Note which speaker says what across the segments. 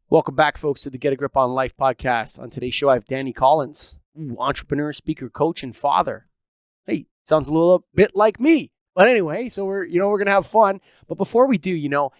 Speaker 1: Welcome back, folks, to the Get a Grip on Life podcast. On today's show, I have Danny Collins, entrepreneur, speaker, coach, and father. Hey, sounds a little bit like me. But anyway, so we're going to have fun. But before we do,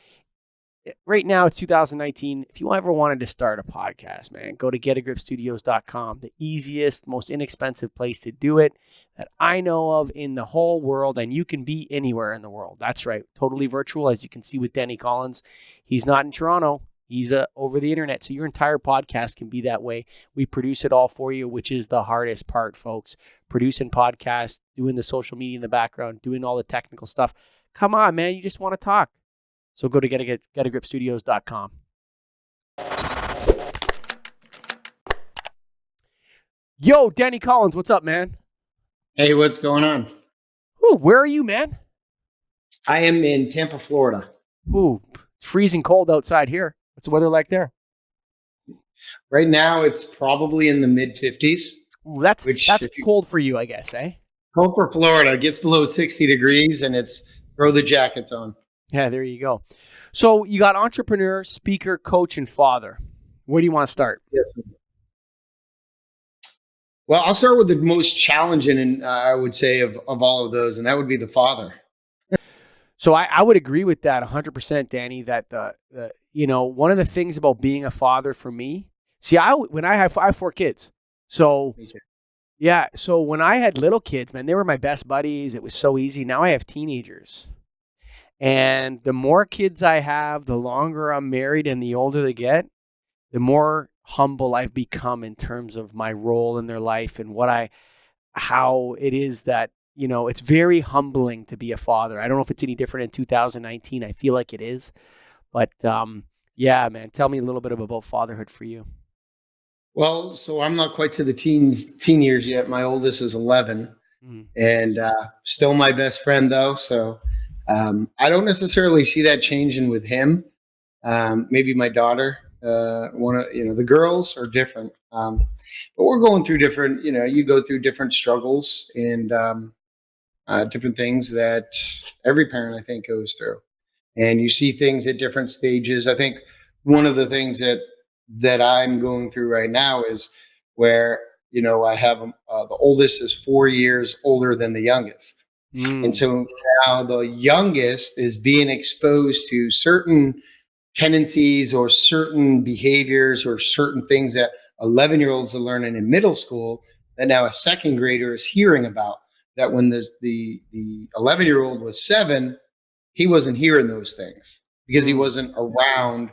Speaker 1: right now it's 2019. If you ever wanted to start a podcast, man, go to getagripstudios.com, the easiest, most inexpensive place to do it that I know of in the whole world. And you can be anywhere in the world. That's right. Totally virtual, as you can see with Danny Collins. He's not in Toronto. He's over the internet. So your entire podcast can be that way. We produce it all for you, which is the hardest part, folks. Producing podcasts, doing the social media in the background, doing all the technical stuff. Come on, man. You just want to talk. So go to getagripstudios.com. Yo, Danny Collins, what's up, man?
Speaker 2: Hey, what's going on?
Speaker 1: Ooh, where are you, man?
Speaker 2: I am in Tampa, Florida.
Speaker 1: Ooh, it's freezing cold outside here. What's the weather like there?
Speaker 2: Right now, it's probably in the mid 50s.
Speaker 1: Ooh, that's cold for you, I guess, eh?
Speaker 2: Cold for Florida. It gets below 60 degrees, and it's throw the jackets on.
Speaker 1: Yeah, there you go. So you got entrepreneur, speaker, coach, and father. Where do you want to start?
Speaker 2: Yes. Well, I'll start with the most challenging, and I would say, of all of those, and that would be the father.
Speaker 1: So I would agree with that 100%, Danny, that one of the things about being a father for me, I have 4 kids. So yeah, so when I had little kids, man, they were my best buddies. It was so easy. Now I have teenagers. And the more kids I have, the longer I'm married and the older they get, the more humble I've become in terms of my role in their life and how it is that, it's very humbling to be a father. I don't know if it's any different in 2019. I feel like it is. But yeah, man, tell me a little bit about fatherhood for you.
Speaker 2: Well, so I'm not quite to the teen years yet. My oldest is 11 and still my best friend, though. So I don't necessarily see that changing with him. Maybe my daughter, the girls are different. But we're going through different, you go through different struggles and different things that every parent, I think, goes through. And you see things at different stages. I think one of the things that I'm going through right now is where, I have the oldest is 4 years older than the youngest. And so now the youngest is being exposed to certain tendencies or certain behaviors or certain things that 11-year-olds are learning in middle school that now a second grader is hearing about. That when the 11-year-old was 7, he wasn't hearing those things because he wasn't around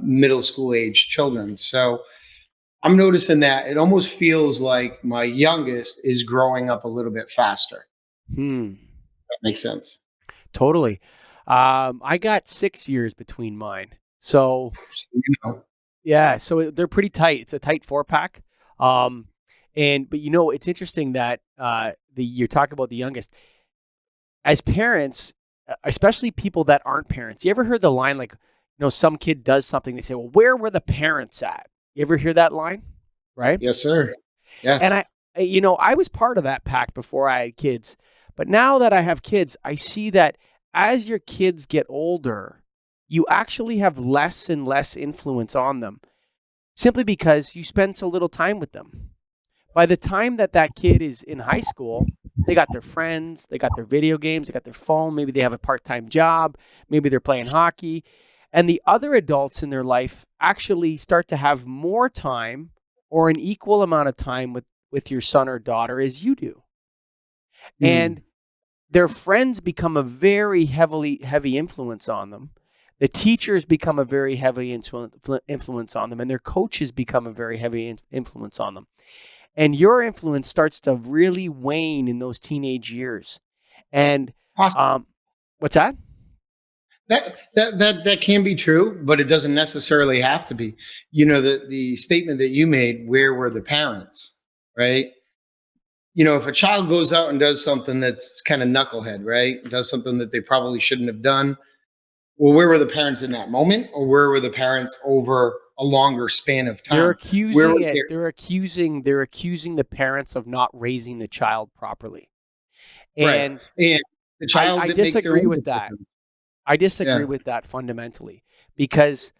Speaker 2: middle school age children. So I'm noticing that it almost feels like my youngest is growing up a little bit faster. That makes sense.
Speaker 1: Totally. I got 6 years between mine. So, yeah, so they're pretty tight. It's a tight 4-pack. But it's interesting that you're talking about the youngest. As parents, especially people that aren't parents, you ever heard the line like, some kid does something, they say, well, where were the parents at? You ever hear that line? Right?
Speaker 2: Yes, sir. Yes.
Speaker 1: And I was part of that pack before I had kids. But now that I have kids, I see that as your kids get older, you actually have less and less influence on them simply because you spend so little time with them. By the time that kid is in high school, they got their friends, they got their video games, they got their phone, maybe they have a part-time job, maybe they're playing hockey. And the other adults in their life actually start to have more time or an equal amount of time with your son or daughter as you do. And their friends become a very heavy influence on them. The teachers become a very heavy influence on them, and their coaches become a very heavy influence on them. And your influence starts to really wane in those teenage years. And what's that?
Speaker 2: That can be true, but it doesn't necessarily have to be. The statement that you made, where were the parents, right? If a child goes out and does something that's kind of knucklehead, right? Does something that they probably shouldn't have done. Well, where were the parents in that moment, or where were the parents over a longer span of time?
Speaker 1: They're accusing the parents of not raising the child properly. And,
Speaker 2: right. And the child
Speaker 1: I disagree with that. I disagree with that fundamentally because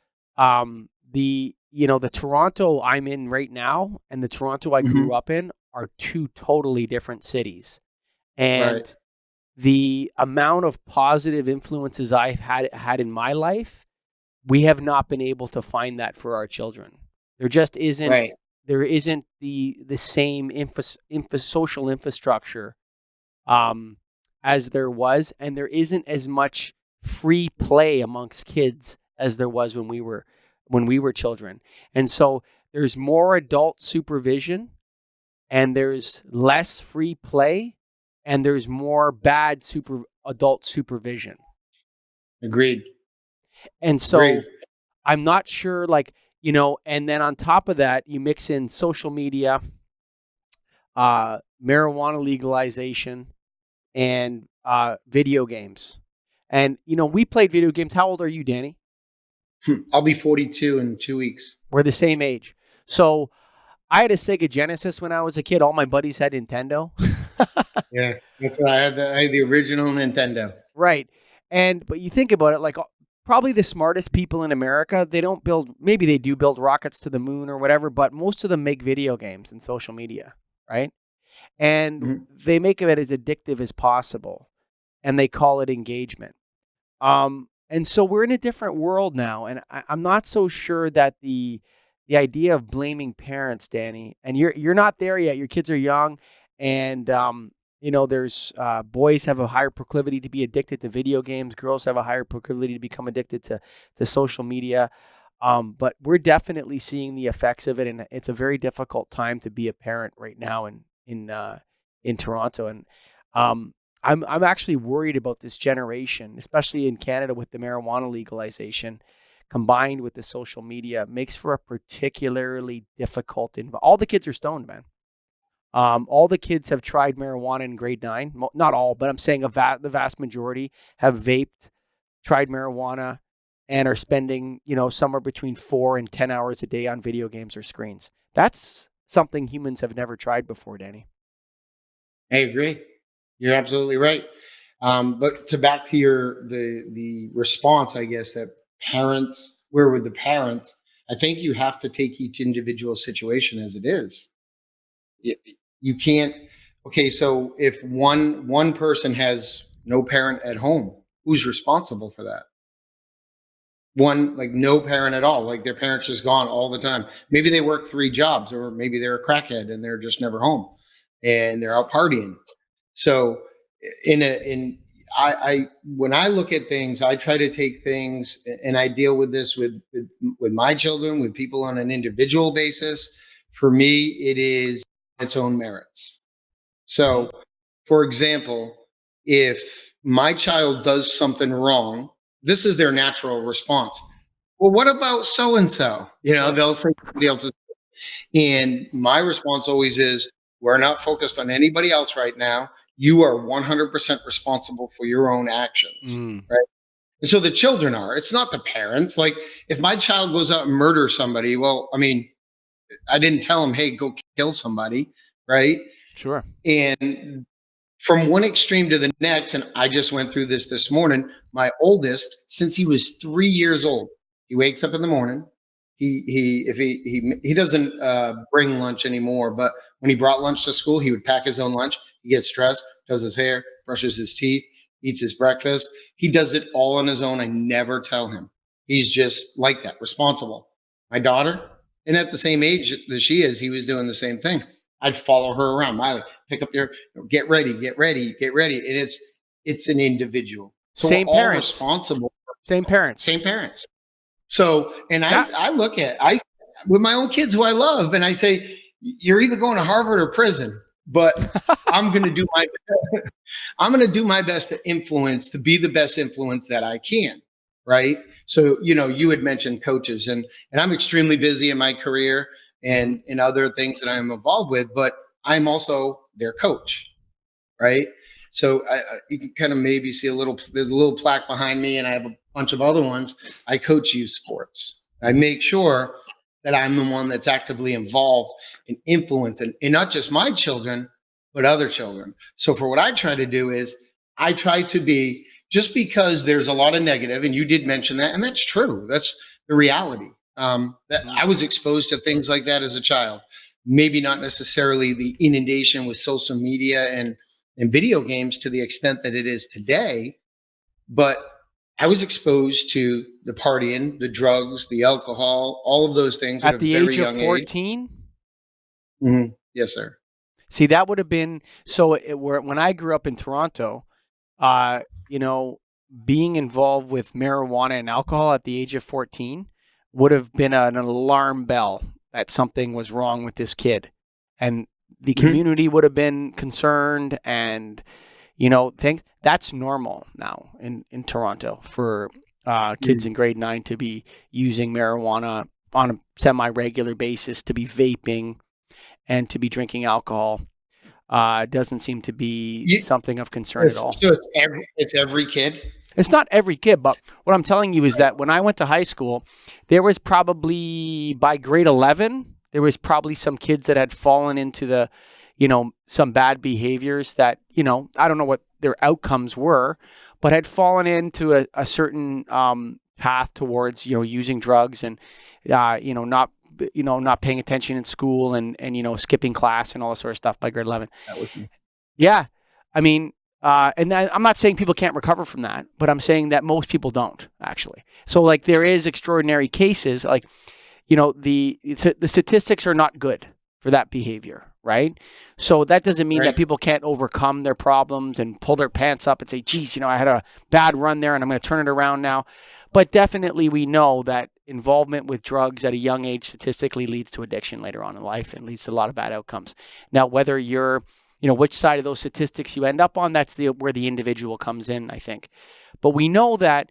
Speaker 1: the Toronto I'm in right now and the Toronto I grew
Speaker 2: Mhm.
Speaker 1: up in are two totally different cities.
Speaker 2: Right.
Speaker 1: And the amount of positive influences I've had in my life, we have not been able to find that for our children. There just isn't
Speaker 2: Right.
Speaker 1: the same social infrastructure um, as there was, and there isn't as much free play amongst kids as there was when we were children. And so there's more adult supervision, and there's less free play, and there's more bad adult supervision.
Speaker 2: Agreed.
Speaker 1: And
Speaker 2: Agreed.
Speaker 1: so I'm not sure, like, and then on top of that, you mix in social media, marijuana legalization, and video games. And we played video games. How old are you, Danny?
Speaker 2: I'll be 42 in 2 weeks.
Speaker 1: We're the same age. So I had a Sega Genesis when I was a kid. All my buddies had Nintendo.
Speaker 2: Yeah, that's what I had. The original Nintendo.
Speaker 1: Right. But you think about it, like probably the smartest people in America, they don't build, maybe they do build rockets to the moon or whatever, but most of them make video games and social media, right? And
Speaker 2: Mhm.
Speaker 1: they make it as addictive as possible, and they call it engagement. And so we're in a different world now, and I'm not so sure that the idea of blaming parents, Danny, and you're not there yet. Your kids are young, and there's boys have a higher proclivity to be addicted to video games. Girls have a higher proclivity to become addicted to social media. But we're definitely seeing the effects of it, and it's a very difficult time to be a parent right now in Toronto. And I'm actually worried about this generation, especially in Canada with the marijuana legalization, combined with the social media, makes for a particularly difficult all the kids are stoned, man. All the kids have tried marijuana in grade 9. Not all, but I'm saying the vast majority have vaped, tried marijuana, and are spending, somewhere between 4 and 10 hours a day on video games or screens. That's something humans have never tried before, Danny.
Speaker 2: I agree. You're absolutely right. But to back to the response, I guess that parents, where with the parents, I think you have to take each individual situation as it is. You, you can't. Okay, so if one person has no parent at home, who's responsible for that? One, like, no parent at all, like their parents just gone all the time. Maybe they work 3 jobs, or maybe they're a crackhead and they're just never home, and they're out partying. So in a in I when I look at things, I try to take things, and I deal with this with my children, with people on an individual basis. For me, it is its own merits.
Speaker 1: Hmm.
Speaker 2: So, for example, if my child does something wrong, this is their natural response. Well, what about so and so?
Speaker 1: Sure.
Speaker 2: They'll say somebody else's. And my response always is, we're not focused on anybody else right now. You are 100% responsible for your own actions.
Speaker 1: Mm,
Speaker 2: Right. And so the children are, it's not the parents. Like, if my child goes out and murders somebody, well, I mean, I didn't tell him, hey, go kill somebody. Right.
Speaker 1: sure.
Speaker 2: And from one extreme to the next, and I just went through this morning. My oldest, since he was 3 years old, he wakes up in the morning. He if he doesn't bring lunch anymore, but when he brought lunch to school, he would pack his own lunch. He gets dressed, does his hair, brushes his teeth, eats his breakfast. He does it all on his own. I never tell him. He's just like that, responsible. My daughter, and at the same age that she is, he was doing the same thing. I'd follow her around. Miley, pick up your, get ready, get ready, get ready. And it's an individual. So we're
Speaker 1: Same
Speaker 2: all
Speaker 1: parents.
Speaker 2: responsible.
Speaker 1: Same parents.
Speaker 2: Same parents. So, and
Speaker 1: That
Speaker 2: I look at, I, with my own kids who I love, and I say, you're either going to Harvard or prison, but I'm going to do my, I'm going to do my best to influence, to be the best influence that I can. Right. So, you had mentioned coaches, and I'm extremely busy in my career
Speaker 1: Mhm.
Speaker 2: and in other things that I'm involved with, but I'm also their coach. Right. So you can kind of maybe see there's a little plaque behind me, and I have a bunch of other ones. I coach youth sports. I
Speaker 1: Mhm.
Speaker 2: make sure that I'm the one that's actively involved in influence, and not just my children, but other children. So for what I try to do is, I try to be, just because there's a lot of negative, and you did mention that, and that's true. That's the reality. That I was exposed to things like that as a child. Maybe not necessarily the inundation with social media and video games to the extent that it is today, but I was exposed to the partying, the drugs, the alcohol, all of those things at
Speaker 1: At
Speaker 2: a
Speaker 1: the
Speaker 2: very
Speaker 1: age of
Speaker 2: young age.
Speaker 1: 14?
Speaker 2: Yes, sir.
Speaker 1: See, that would have been when I grew up in Toronto, uh, you know, being involved with marijuana and alcohol at the age of 14 would have been an alarm bell that something was wrong with this kid. And the community would have been concerned, and things that's normal now in Toronto for kids in grade 9 to be using marijuana on a semi-regular basis, to be vaping, and to be drinking alcohol. Doesn't seem to be something of concern at all.
Speaker 2: So it's every kid.
Speaker 1: It's not every kid, but what I'm telling you is that when I went to high school, there was probably, by grade 11, there was probably some kids that had fallen into the, some bad behaviors that, I don't know what their outcomes were, but had fallen into a certain path towards, using drugs and, not paying attention in school and skipping class and all that sort of stuff by grade 11.
Speaker 2: That was me.
Speaker 1: Yeah. I mean, and I'm not saying people can't recover from that, but I'm saying that most people don't, actually. So, like, there is extraordinary cases, like, the statistics are not good for that behavior, right? So that doesn't mean that people can't overcome their problems and pull their pants up and say, geez, I had a bad run there and I'm going to turn it around now. But definitely we know that involvement with drugs at a young age statistically leads to addiction later on in life and leads to a lot of bad outcomes. Now, whether you're, which side of those statistics you end up on, that's where the individual comes in, I think. But we know that,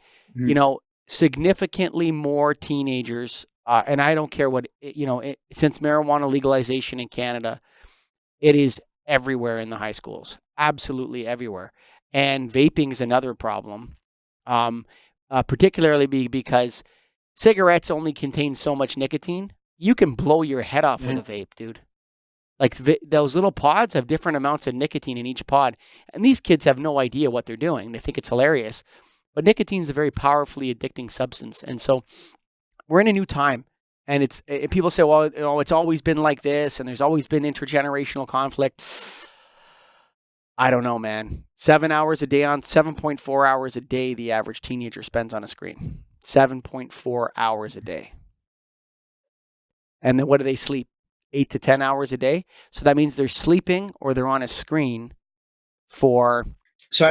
Speaker 1: significantly more teenagers, and I don't care what, since marijuana legalization in Canada, it is everywhere in the high schools, absolutely everywhere. And vaping is another problem, particularly because cigarettes only contain so much nicotine. You can blow your head off with a vape, dude. Like, those little pods have different amounts of nicotine in each pod. And these kids have no idea what they're doing. They think it's hilarious. But nicotine is a very powerfully addicting substance. And so we're in a new time. And people say, well, it's always been like this, and there's always been intergenerational conflict. I don't know, man. 7.4 hours a day, the average teenager spends on a screen. 7.4 hours a day. And then what do they sleep? 8 to 10 hours a day. So that means they're sleeping or they're on a screen for.
Speaker 2: So I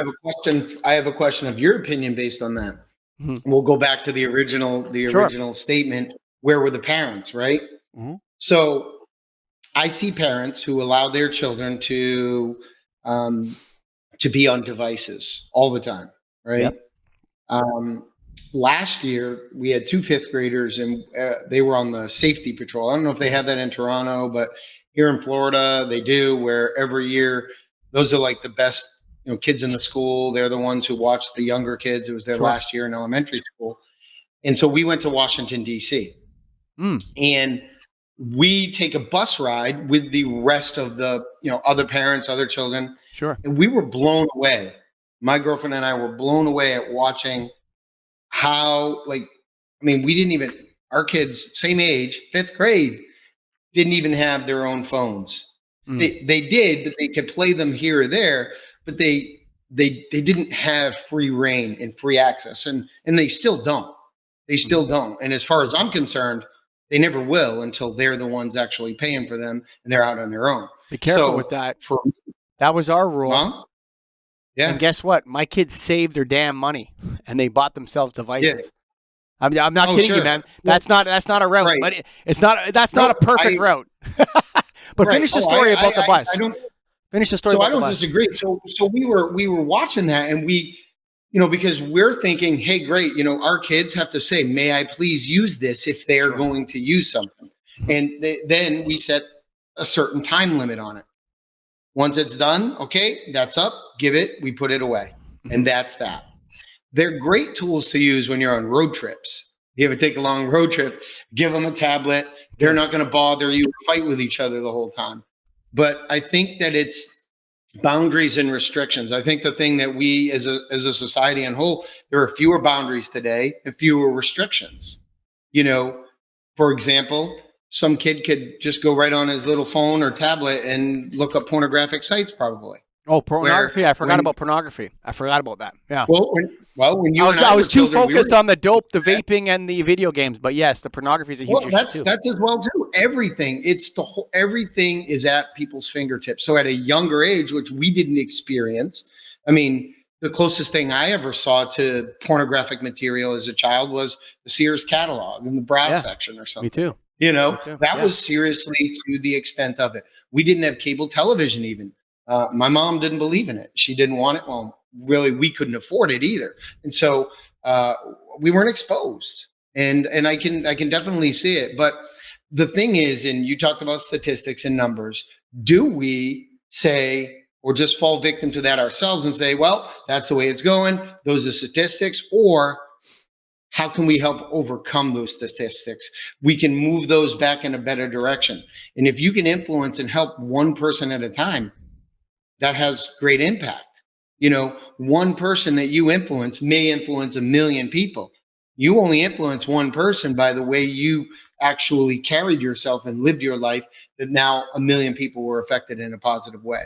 Speaker 2: have a question of your opinion based on that. We'll go back to the original statement. Where were the parents, right? So I see parents who allow their children to be on devices all the time, right? Yep. Last year, we had 2 5th graders, and they were on the safety patrol. I don't know if they have that in Toronto, but here in Florida, they do, where every year, those are like the best kids in the school. They're the ones who watch the younger kids. It was their last year in elementary school. And so we went to Washington, D.C. And we take a bus ride with the rest of the other parents, other children.
Speaker 1: Sure.
Speaker 2: And we were blown away. My girlfriend and I were blown away at watching how, our kids, same age, 5th grade, didn't even have their own phones. They did, but they could play them here or there, but they didn't have free reign and free access. And they still don't. They still don't. And as far as I'm concerned, they never will until they're the ones actually paying for them and they're out on their own.
Speaker 1: Be careful with that. That was our rule.
Speaker 2: Huh? Yeah.
Speaker 1: And guess what? My kids saved their damn money and they bought themselves devices. Yeah. I'm not kidding you, man. That's not a route, but that's not a perfect route. But finish the story about the bus. Finish the story.
Speaker 2: So I don't disagree. So we were watching that, and we, because we're thinking, hey, great, our kids have to say, may I please use this if they are going to use something, and then we set a certain time limit on it. Once it's done, okay, that's up. Give it. We put it away, and that's that. They're great tools to use when you're on road trips. You ever take a long road trip, give them a tablet. They're not going to bother you, fight with each other the whole time. But I think that it's boundaries and restrictions. I think the thing that we as a society on whole, there are fewer boundaries today and fewer restrictions. For example, some kid could just go right on his little phone or tablet and look up pornographic sites, probably.
Speaker 1: Oh,
Speaker 2: Where
Speaker 1: pornography. I forgot
Speaker 2: when
Speaker 1: about pornography. I forgot about that. Yeah.
Speaker 2: when
Speaker 1: I
Speaker 2: you
Speaker 1: was
Speaker 2: and I
Speaker 1: I
Speaker 2: were
Speaker 1: was too
Speaker 2: children, we were
Speaker 1: focused on the dope, the vaping, and the video games. But yes, the pornography is a huge
Speaker 2: well.
Speaker 1: issue
Speaker 2: That's
Speaker 1: too.
Speaker 2: that's as well too. Everything. It's the whole. Everything is at people's fingertips. So at a younger age, which we didn't experience. I mean, the closest thing I ever saw to pornographic material as a child was the Sears catalog in the brass
Speaker 1: Yeah,
Speaker 2: section or
Speaker 1: me
Speaker 2: something.
Speaker 1: too.
Speaker 2: You
Speaker 1: Me
Speaker 2: know,
Speaker 1: too.
Speaker 2: that
Speaker 1: Yeah.
Speaker 2: was seriously to the extent of it. We didn't have cable television even. My mom didn't believe in it. She didn't want it. Well, really, we couldn't afford it either. And so uh, we weren't exposed. And I can definitely see it. But the thing is, and you talked about statistics and numbers, do we say or just fall victim to that ourselves and say, well, that's the way it's going. Those are statistics. Or how can we help overcome those statistics? We can move those back in a better direction. And if you can influence and help one person at a time, that has great impact. One person that you influence may influence a million people. You only influence one person by the way you actually carried yourself and lived your life, that now a million people were affected in a positive way.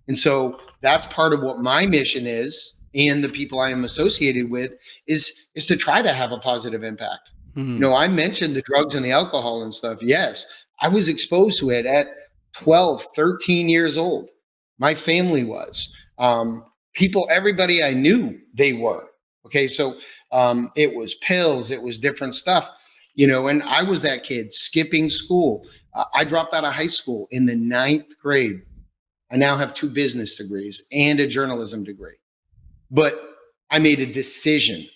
Speaker 2: And so that's part of what my mission is, and the people I am associated with is to try to have a positive impact.
Speaker 1: Mhm.
Speaker 2: I mentioned the drugs and the alcohol and stuff. Yes, I was exposed to it at 12, 13 years old. My family was. People, everybody I knew, they were. Okay, so it was pills, it was different stuff, and I was that kid skipping school. I dropped out of high school in the ninth grade. I now have 2 business degrees and a journalism degree. But I made a decision,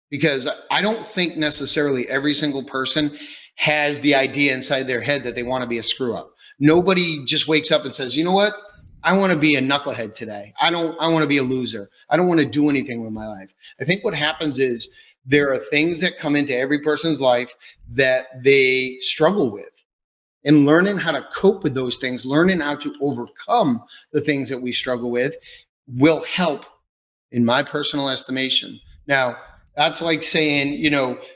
Speaker 2: because I don't think necessarily every single person has the idea inside their head that they want to be a screw up. Nobody just wakes up and says, you know what? I want to be a knucklehead today. I want to be a loser. I don't want to do anything with my life. I think what happens is there are things that come into every person's life that they struggle with. And learning how to cope with those things, learning how to overcome the things that we struggle with, will help, in my personal estimation. Now, that's like saying,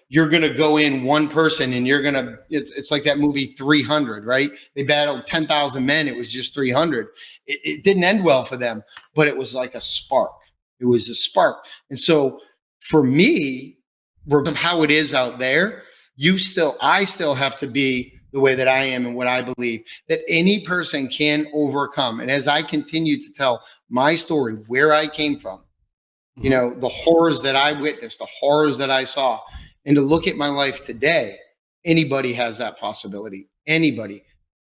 Speaker 2: you're going to go in one person and it's like that movie 300, right? They battled 10,000 men. It was just 300. It didn't end well for them, but it was like a spark. It was a spark. And so for me, regardless of how it is out there, I still have to be the way that I am and what I believe, that any person can overcome. And as I continue to tell my story, where I came from, the horrors that I witnessed, the horrors that I saw, and to look at my life today, anybody has that possibility. Anybody,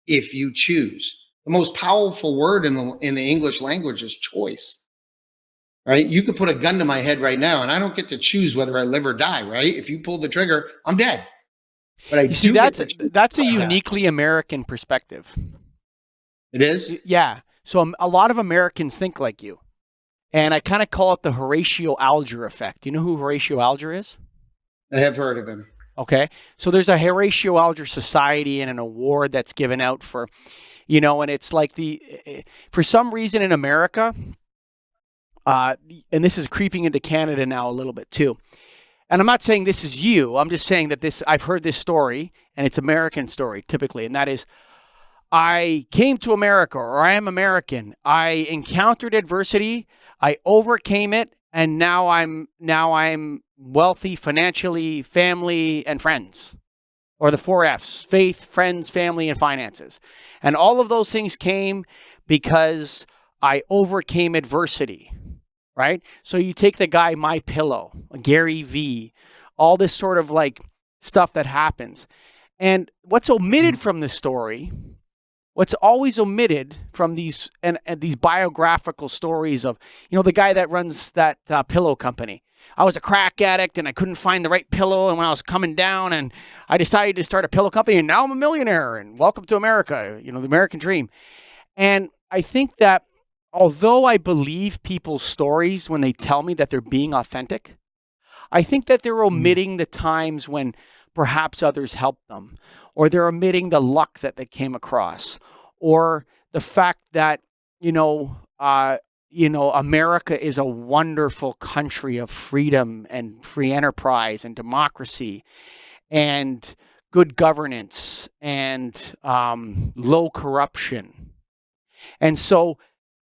Speaker 2: if you choose. The most powerful word in the English language is choice. Right? You could put a gun to my head right now, and I don't get to choose whether I live or die. Right? If you pull the trigger, I'm dead. But I
Speaker 1: You see,
Speaker 2: do get to choose.
Speaker 1: that's a uniquely American perspective.
Speaker 2: It is.
Speaker 1: Yeah. So a lot of Americans think like you. And I kind of call it the Horatio Alger effect. Do you know who Horatio Alger is?
Speaker 2: I have heard of him.
Speaker 1: Okay. So there's a Horatio Alger Society and an award that's given out for, and it's like for some reason in America, and this is creeping into Canada now a little bit too. And I'm not saying this is you. I'm just saying that I've heard this story, and it's American story typically. And that is, I came to America, or I am American. I encountered adversity. I overcame it, and now I'm wealthy financially, family, and friends, or the 4 Fs: faith, friends, family, and finances. And all of those things came because I overcame adversity, right? So you take the guy My Pillow, Gary V, all this sort of like stuff that happens. And what's omitted from the story, what's always omitted from these and these biographical stories of, the guy that runs that pillow company. I was a crack addict and I couldn't find the right pillow. And when I was coming down, and I decided to start a pillow company, and now I'm a millionaire, and welcome to America, the American dream. And I think that although I believe people's stories when they tell me that they're being authentic, I think that they're omitting the times when perhaps others helped them, or they're omitting the luck that they came across, or the fact that, America is a wonderful country of freedom and free enterprise and democracy and good governance and low corruption. And so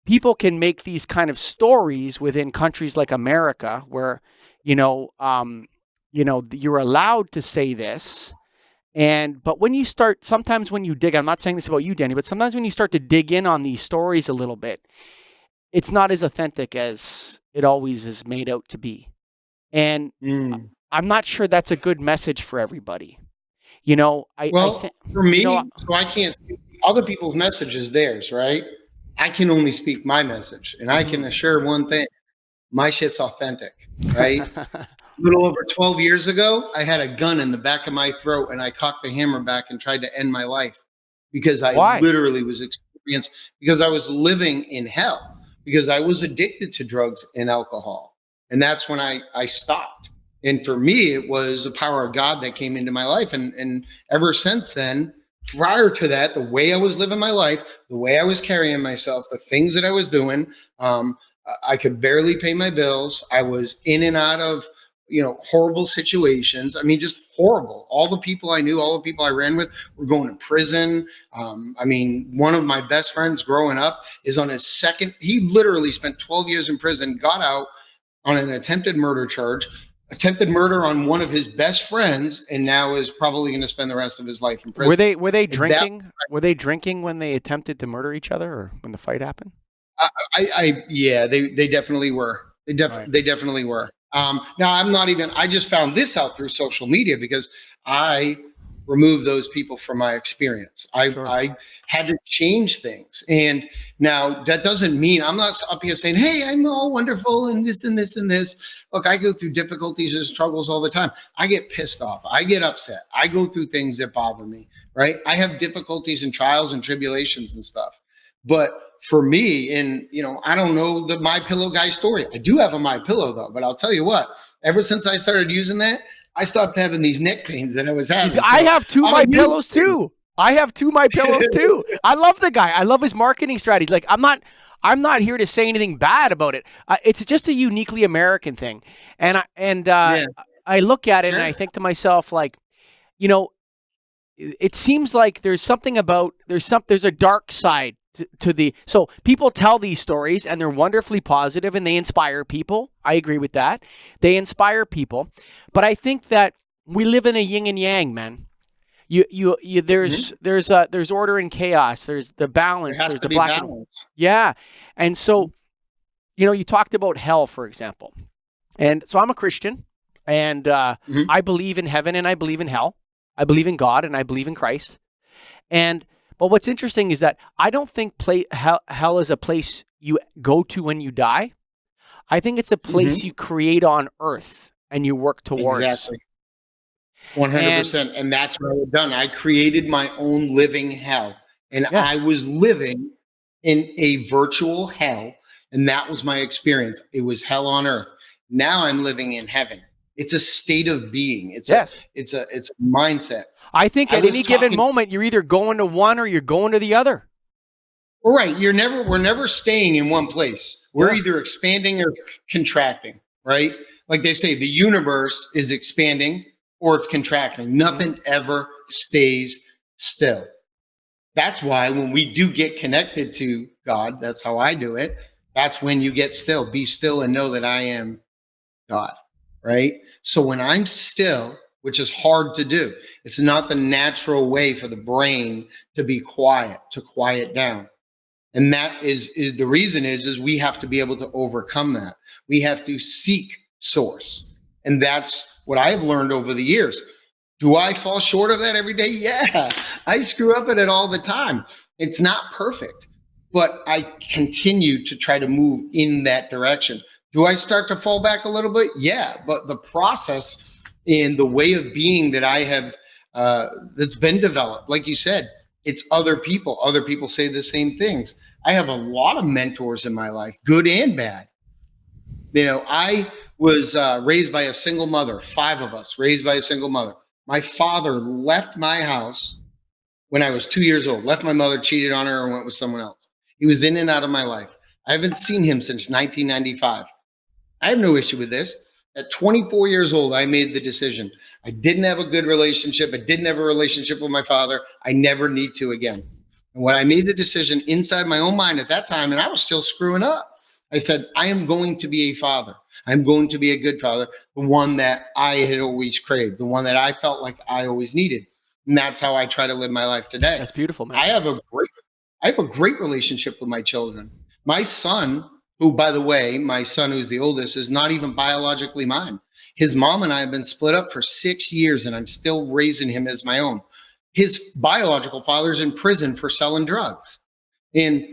Speaker 1: people can make these kind of stories within countries like America where, you're allowed to say this. But when you start, sometimes when you dig, I'm not saying this about you, Danny, but sometimes when you start to dig in on these stories a little bit, it's not as authentic as it always is made out to be. And I'm not sure that's a good message for everybody.
Speaker 2: For me, so I can't speak other people's message is theirs, right? I can only speak my message. And I can assure one thing, my shit's authentic, right? A little over 12 years ago, I had a gun in the back of my throat and I cocked the hammer back and tried to end my life because I literally was because I was living in hell, because I was addicted to drugs and alcohol. And that's when I stopped. And for me, it was the power of God that came into my life. And ever since then, prior to that, the way I was living my life, the way I was carrying myself, the things that I was doing, I could barely pay my bills. I was in and out of, horrible situations. I mean, just horrible. All the people I knew, all the people I ran with were going to prison. One of my best friends growing up is on his second, he literally spent 12 years in prison, got out on an attempted murder charge, attempted murder on one of his best friends, and now is probably going to spend the rest of his life in prison.
Speaker 1: Were they drinking? Were they drinking when they attempted to murder each other, or when the fight happened?
Speaker 2: Yeah, they definitely were. They definitely were. Now I just found this out through social media because I removed those people from my experience. I had to change things. And now that doesn't mean I'm not up here saying, hey, I'm all wonderful and this and this and this. Look, I go through difficulties and struggles all the time. I get pissed off. I get upset. I go through things that bother me, right? I have difficulties and trials and tribulations and stuff. But for me, I don't know the My Pillow guy story. I do have a My Pillow though, but I'll tell you what, ever since I started using that, I stopped having these neck pains that I was having.
Speaker 1: I have two My Pillows too. I have two My Pillows too. I love the guy. I love his marketing strategy. Like I'm not here to say anything bad about it. It's just a uniquely American thing. And I look at it and I think to myself, like, it seems like there's a dark side so people tell these stories and they're wonderfully positive and they inspire people. I agree with that. They inspire people, but I think that we live in a yin and yang, man. There's order and chaos. There's the balance. There's the black and white. Yeah. And so, you talked about hell, for example. And so I'm a Christian and I believe in heaven and I believe in hell. I believe in God and I believe in Christ. But what's interesting is that I don't think hell is a place you go to when you die. I think it's a place you create on earth and you work towards.
Speaker 2: Exactly. 100%. And that's what I've done. I created my own living hell. And I was living in a virtual hell. And that was my experience. It was hell on earth. Now I'm living in heaven. It's a state of being. It's a mindset.
Speaker 1: I think at any given moment, you're either going to one or you're going to the other.
Speaker 2: Right. We're never staying in one place. We're either expanding or contracting, right? Like they say, the universe is expanding or it's contracting. Nothing ever stays still. That's why when we do get connected to God, that's how I do it. That's when you get still. Be still and know that I am God, right? So when I'm still, which is hard to do, it's not the natural way for the brain to be quiet, to quiet down. And that is the reason is we have to be able to overcome that. We have to seek source. And that's what I've learned over the years. Do I fall short of that every day? Yeah, I screw up at it all the time. It's not perfect, but I continue to try to move in that direction. Do I start to fall back a little bit? Yeah, but the process and the way of being that I have that's been developed, like you said, it's other people. Other people say the same things. I have a lot of mentors in my life, good and bad. I was raised by a single mother, 5 of us raised by a single mother. My father left my house when I was 2 years old, left my mother, cheated on her, and went with someone else. He was in and out of my life. I haven't seen him since 1995. I have no issue with this. At 24 years old, I made the decision. I didn't have a good relationship. I didn't have a relationship with my father. I never need to again. And when I made the decision inside my own mind at that time, and I was still screwing up, I said, I am going to be a father. I'm going to be a good father, the one that I had always craved, the one that I felt like I always needed. And that's how I try to live my life today.
Speaker 1: That's beautiful, man.
Speaker 2: I have a great relationship with my children. My son, who, by the way, my son who's the oldest, is not even biologically mine. His mom and I have been split up for 6 years, and I'm still raising him as my own. His biological father's in prison for selling drugs. And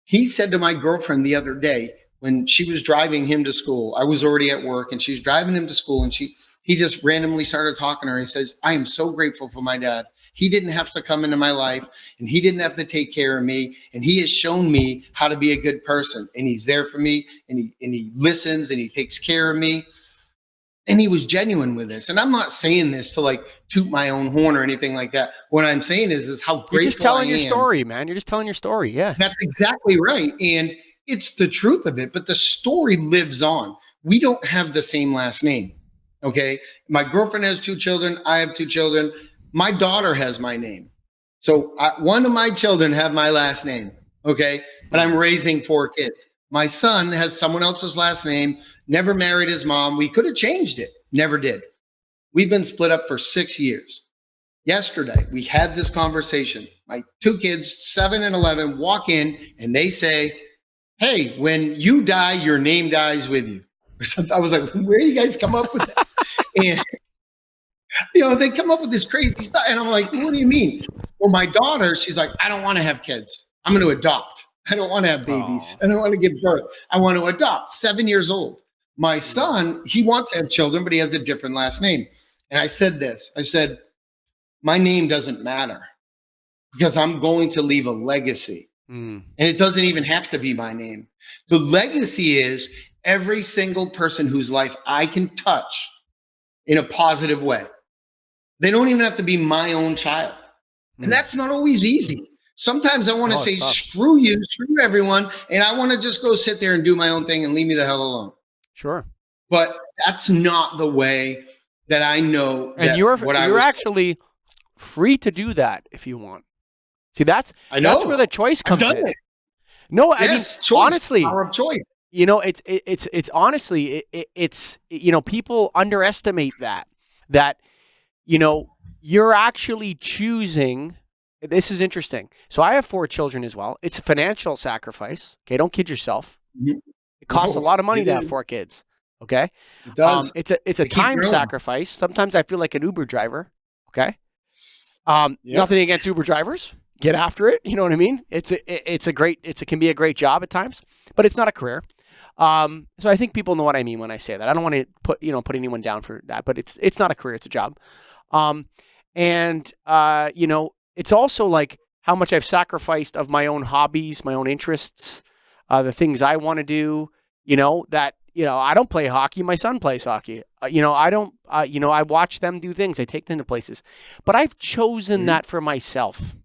Speaker 2: he said to my girlfriend the other day, when she was driving him to school, I was already at work, and she's driving him to school, and he just randomly started talking to her. He says, I am so grateful for my dad. He didn't have to come into my life, and he didn't have to take care of me. And he has shown me how to be a good person. And he's there for me, and he listens, and he takes care of me. And he was genuine with this. And I'm not saying this to like toot my own horn or anything like that. What I'm saying is how grateful I am.
Speaker 1: You're just telling your story, man. You're just telling your story. Yeah.
Speaker 2: That's exactly right. And it's the truth of it. But the story lives on. We don't have the same last name. Okay. My girlfriend has 2 children. I have 2 children. My daughter has my name. So one of my children have my last name. Okay. But I'm raising 4 kids. My son has someone else's last name, never married his mom. We could have changed it. Never did. We've been split up for 6 years. Yesterday, we had this conversation. My 2 kids, 7 and 11, walk in and they say, hey, when you die, your name dies with you. I was like, where do you guys come up with that? And they come up with this crazy stuff. And I'm like, what do you mean? Well, my daughter, she's like, I don't want to have kids. I'm going to adopt. I don't want to have babies. I don't want to give birth. I want to adopt. 7 years old. My son, he wants to have children, but he has a different last name. And I said this. I said, my name doesn't matter because I'm going to leave a legacy. And it doesn't even have to be my name. The legacy is every single person whose life I can touch in a positive way. They don't even have to be my own child. And that's not always easy. Sometimes I want to say, screw you, screw everyone. And I want to just go sit there and do my own thing and leave me the hell alone.
Speaker 1: Sure.
Speaker 2: But that's not the way that I know.
Speaker 1: And you're actually free to do that if you want. See, that's where the choice comes in. It. No, I mean, choice, honestly,
Speaker 2: power of choice.
Speaker 1: It's honestly, it's people underestimate that, you're actually choosing. This is interesting. So I have 4 children as well. It's a financial sacrifice. Okay. Don't kid yourself. Mm-hmm. It costs a lot of money to have 4 kids. Okay.
Speaker 2: It does.
Speaker 1: It's a time sacrifice. Sometimes I feel like an Uber driver. Okay. Nothing against Uber drivers. Get after it. You know what I mean? It can be a great job at times, but it's not a career. So I think people know what I mean when I say that. I don't want to put anyone down for that, but it's not a career. It's a job. It's also like how much I've sacrificed of my own hobbies, my own interests, the things I want to do, I don't play hockey. My son plays hockey. I watch them do things. I take them to places, but I've chosen that for myself.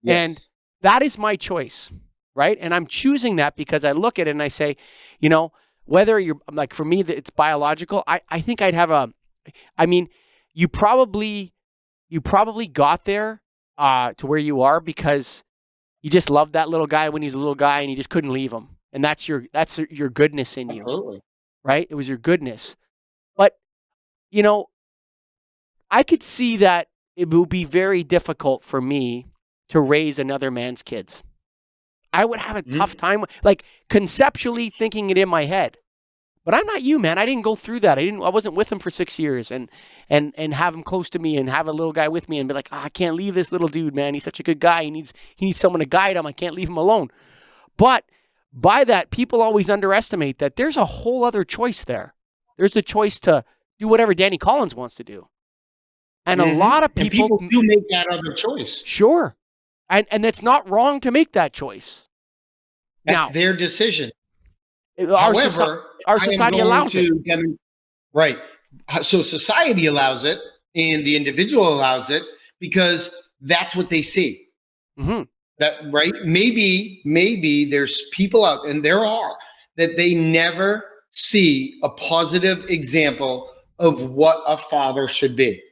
Speaker 1: Yes. And that is my choice. Right. And I'm choosing that because I look at it and I say, whether you're like, for me, it's biological. I think I'd have you probably got there to where you are because you just loved that little guy when he was a little guy and you just couldn't leave him. And that's your goodness in you.
Speaker 2: Absolutely.
Speaker 1: Right? It was your goodness. But, I could see that it would be very difficult for me to raise another man's kids. I would have a tough time, like conceptually thinking it in my head. But I'm not you, man. I didn't go through that. I wasn't with him for 6 years and have him close to me and have a little guy with me and be like, I can't leave this little dude, man. He's such a good guy. He needs someone to guide him. I can't leave him alone. But by that, people always underestimate that there's a whole other choice there. There's the choice to do whatever Danny Collins wants to do. And a lot of people
Speaker 2: do make that other choice.
Speaker 1: Sure. And that's not wrong to make that choice.
Speaker 2: That's their decision.
Speaker 1: However, our society allows it.
Speaker 2: Right. So society allows it and the individual allows it because that's what they see.
Speaker 1: Mm-hmm.
Speaker 2: That right? Maybe there's people out, and there are, that they never see a positive example of what a father should be.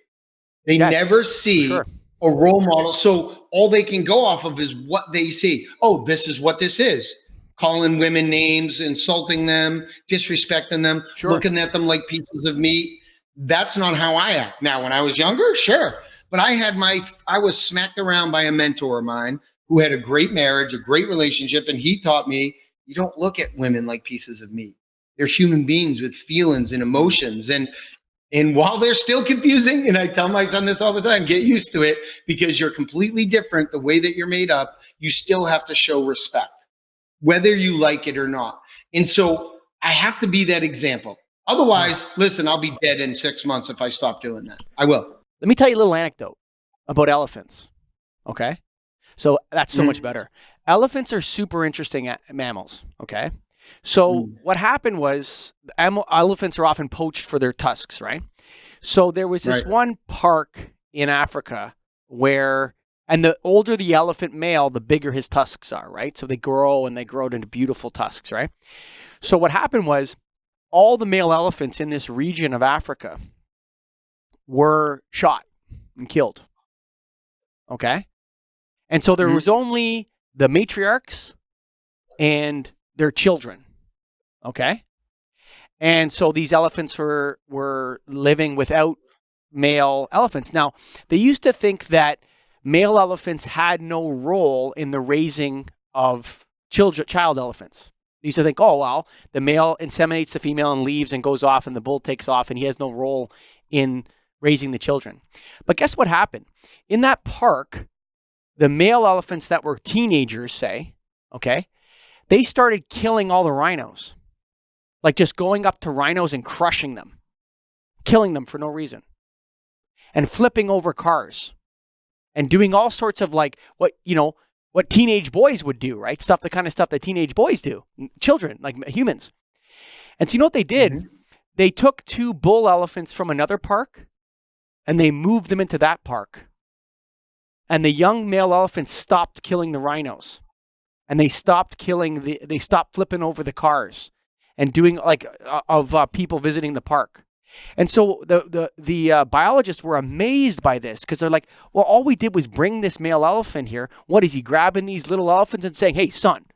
Speaker 2: They never see a role model. So all they can go off of is what they see. Oh, this is what this is. Calling women names, insulting them, disrespecting them, looking at them like pieces of meat. That's not how I act. Now, when I was younger, sure. But I was smacked around by a mentor of mine who had a great marriage, a great relationship. And he taught me, you don't look at women like pieces of meat. They're human beings with feelings and emotions. And while they're still confusing, and I tell my son this all the time, get used to it because you're completely different the way that you're made up. You still have to show respect, whether you like it or not. And so I have to be that example. Otherwise, listen, I'll be dead in 6 months if I stop doing that. I will.
Speaker 1: Let me tell you a little anecdote about elephants. Okay. So that's so much better. Elephants are super interesting mammals. Okay. So what happened was elephants are often poached for their tusks, right? So there was this one park in Africa where, and the older the elephant male, the bigger his tusks are, right? So they grow into beautiful tusks, right? So what happened was all the male elephants in this region of Africa were shot and killed. Okay? And so there was only the matriarchs and their children. Okay? And so these elephants were living without male elephants. Now, they used to think that male elephants had no role in the raising of child elephants. They used to think, oh, well, the male inseminates the female and leaves and goes off and the bull takes off and he has no role in raising the children. But guess what happened? In that park, the male elephants that were teenagers, say, okay, they started killing all the rhinos. Like just going up to rhinos and crushing them, killing them for no reason, and flipping over cars and doing all sorts of like what teenage boys would do, right? The kind of stuff that teenage boys do, children, like humans. And so you know what they did? They took 2 bull elephants from another park and they moved them into that park. And the young male elephants stopped killing the rhinos and they stopped flipping over the cars and doing people visiting the park. And so the biologists were amazed by this because they're like, well, all we did was bring this male elephant here. What is he grabbing these little elephants and saying, hey, son,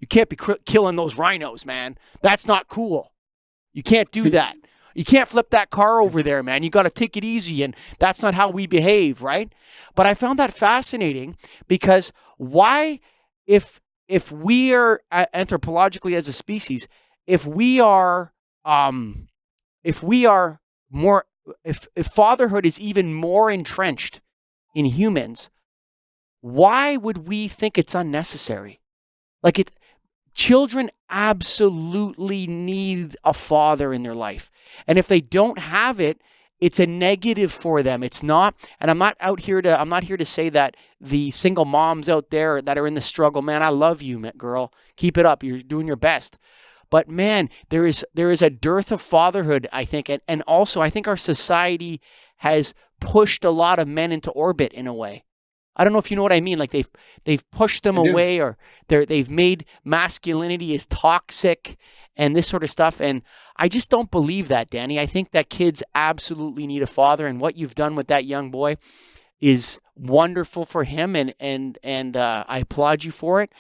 Speaker 1: you can't be killing those rhinos, man. That's not cool. You can't do that. You can't flip that car over there, man. You got to take it easy, and that's not how we behave, right? But I found that fascinating because why, if we are anthropologically as a species, if fatherhood is even more entrenched in humans, why would we think it's unnecessary? Children absolutely need a father in their life. And if they don't have it, it's a negative for them. It's not, and I'm not here to say that the single moms out there that are in the struggle, man, I love you, girl. Keep it up. You're doing your best. But man, there is a dearth of fatherhood, I think. And also I think our society has pushed a lot of men into orbit in a way. I don't know if you know what I mean. Like they've pushed them away, or they've made masculinity as toxic and this sort of stuff. And I just don't believe that, Danny. I think that kids absolutely need a father, and what you've done with that young boy is wonderful for him, and I applaud you for it.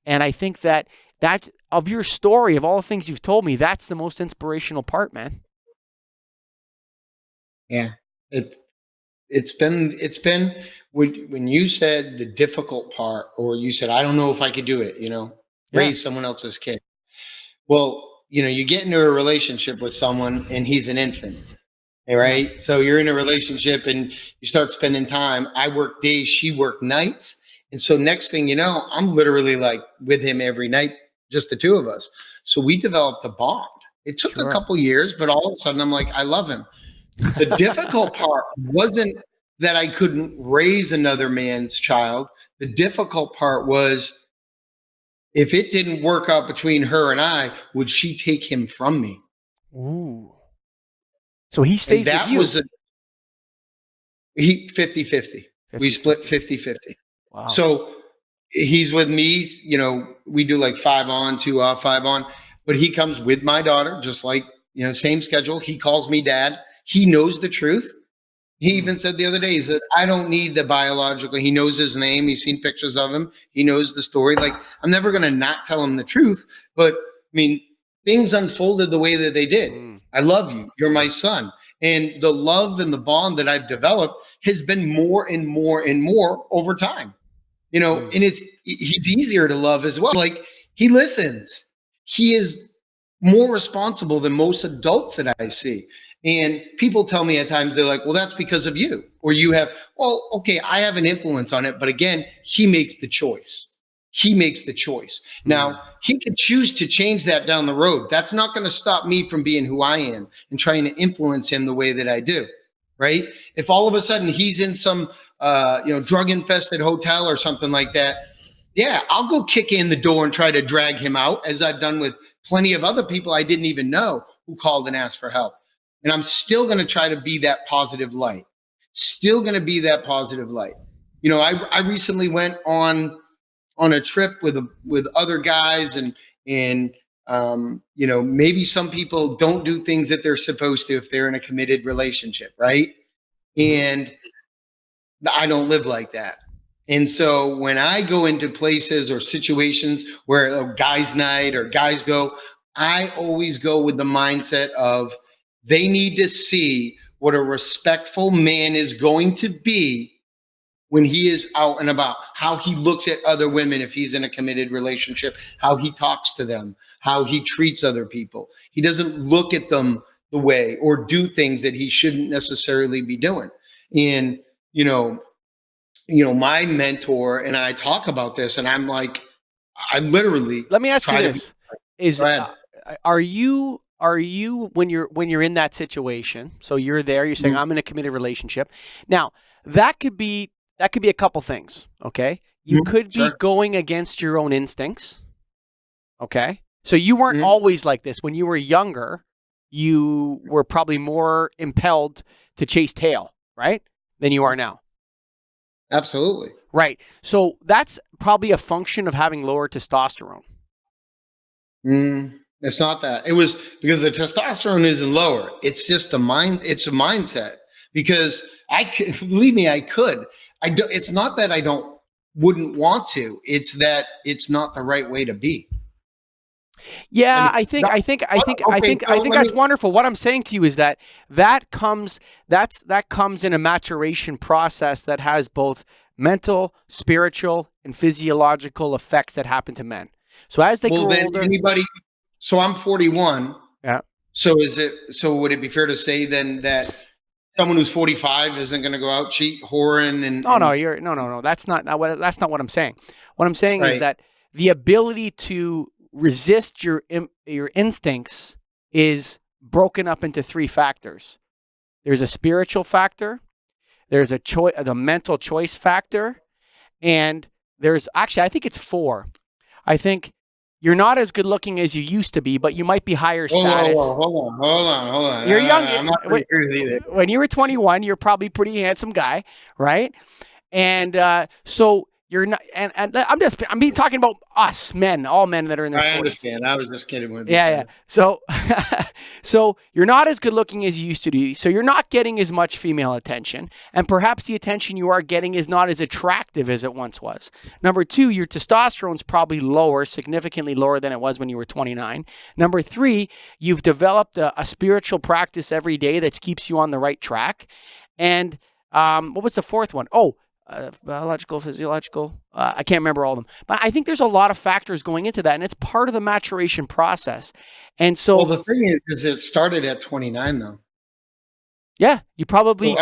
Speaker 1: And I think that of your story, of all the things you've told me, that's the most inspirational part, man.
Speaker 2: Yeah, it's been when you said the difficult part, or you said, I don't know if I could do it, raise someone else's kid. Well, you get into a relationship with someone and he's an infant, right? So you're in a relationship and you start spending time. I work days, she worked nights. And so next thing you know, I'm literally like with him every night, just the two of us. So we developed a bond. It took a couple years, but all of a sudden I'm like, I love him. The difficult part wasn't that I couldn't raise another man's child. The difficult part was, if it didn't work out between her and I, would she take him from me?
Speaker 1: Ooh. So he stays with you.
Speaker 2: He 50-50. We split 50-50. Wow. So he's with me, we do like 5 on, 2 off, 5 on. but he comes with my daughter, just like, same schedule. He calls me dad. He knows the truth. He even said the other day, he said, I don't need the biological. He knows his name. He's seen pictures of him. He knows the story. Like, I'm never going to not tell him the truth. But I mean, things unfolded the way that they did. I love you. You're my son. And the love and the bond that I've developed has been more and more and more over time. And he's easier to love as well. Like, he listens. He is more responsible than most adults that I see. And people tell me at times, they're like, well, that's because of you, or you have, well, okay, I have an influence on it. But again, he makes the choice. He makes the choice. Now, he could choose to change that down the road. That's not going to stop me from being who I am and trying to influence him the way that I do. Right. If all of a sudden he's in some, drug infested hotel or something like that, yeah, I'll go kick in the door and try to drag him out, as I've done with plenty of other people I didn't even know who called and asked for help. And I'm still going to try to be that positive light. Still going to be that positive light. I recently went on a trip with other guys, and maybe some people don't do things that they're supposed to if they're in a committed relationship, right? And I don't live like that. And so when I go into places or situations where a guys' night or guys go, I always go with the mindset of, they need to see what a respectful man is going to be when he is out and about, how he looks at other women if he's in a committed relationship, how he talks to them, how he treats other people. He doesn't look at them the way or do things that he shouldn't necessarily be doing. And, my mentor and I talk about this, and I'm like, I literally.
Speaker 1: Let me ask you this: are you when you're in that situation? So you're there. You're saying, I'm in a committed relationship. Now that could be a couple things. Okay, you could be going against your own instincts. Okay, so you weren't always like this. When you were younger, you were probably more impelled to chase tail, right, than you are now.
Speaker 2: Absolutely.
Speaker 1: Right. So that's probably a function of having lower testosterone.
Speaker 2: It's not that. It was because the testosterone isn't lower. It's just it's a mindset. Because believe me, I could. It's not that I wouldn't want to. It's that it's not the right way to be.
Speaker 1: Yeah, I think that's wonderful. What I'm saying to you is that comes in a maturation process that has both mental, spiritual, and physiological effects that happen to men. So as they grow older,
Speaker 2: so I'm 41.
Speaker 1: Yeah.
Speaker 2: So would it be fair to say then that someone who's 45 isn't going to go out cheat, whoring, and
Speaker 1: no. That's not what I'm saying. What I'm saying is that the ability to resist your instincts is broken up into three factors. There's a spiritual factor, there's the mental choice factor, and there's actually, I think it's four. I think you're not as good looking as you used to be, but you might be higher status.
Speaker 2: Hold on.
Speaker 1: You're young.
Speaker 2: I'm not either.
Speaker 1: When you were 21, you're probably a pretty handsome guy, right? And so you're not, and I'm talking about us men, all men that are in their 40s.
Speaker 2: I understand. I was just kidding with you.
Speaker 1: Yeah. So, so you're not as good looking as you used to be. So you're not getting as much female attention, and perhaps the attention you are getting is not as attractive as it once was. Number two, your testosterone's probably lower, significantly lower than it was when you were 29. Number three, you've developed a spiritual practice every day that keeps you on the right track. And what was the fourth one? Biological, physiological. I can't remember all of them, but I think there's a lot of factors going into that, and it's part of the maturation process. And so,
Speaker 2: well, the thing is it started at 29, though.
Speaker 1: Yeah, you probably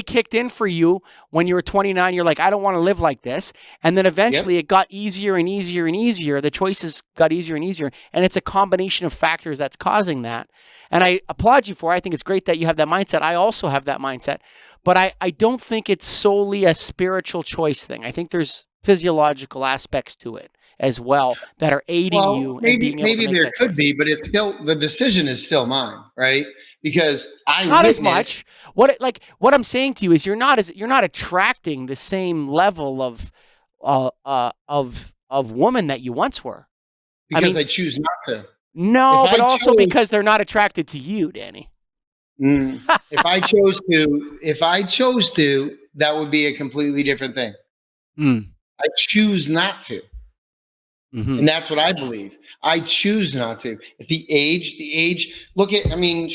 Speaker 1: kicked in for you when you were 29. You're like, I don't want to live like this, and then eventually it got easier and easier and easier. The choices got easier and easier, and it's a combination of factors that's causing that. And I applaud you for it. I think it's great that you have that mindset. I also have that mindset. But I don't think it's solely a spiritual choice thing. I think there's physiological aspects to it as well that are aiding you.
Speaker 2: Maybe there could be, but it's still, the decision is still mine, right? Because
Speaker 1: not as much. What I'm saying to you is you're not attracting the same level of woman that you once were.
Speaker 2: Because I choose not to. If
Speaker 1: No, but
Speaker 2: I
Speaker 1: also
Speaker 2: chose,
Speaker 1: because they're not attracted to you, Danny.
Speaker 2: if I chose to, that would be a completely different thing.
Speaker 1: Mm.
Speaker 2: I choose not to.
Speaker 1: Hmm.
Speaker 2: And that's what I believe. I choose not to. At the age, look at, I mean,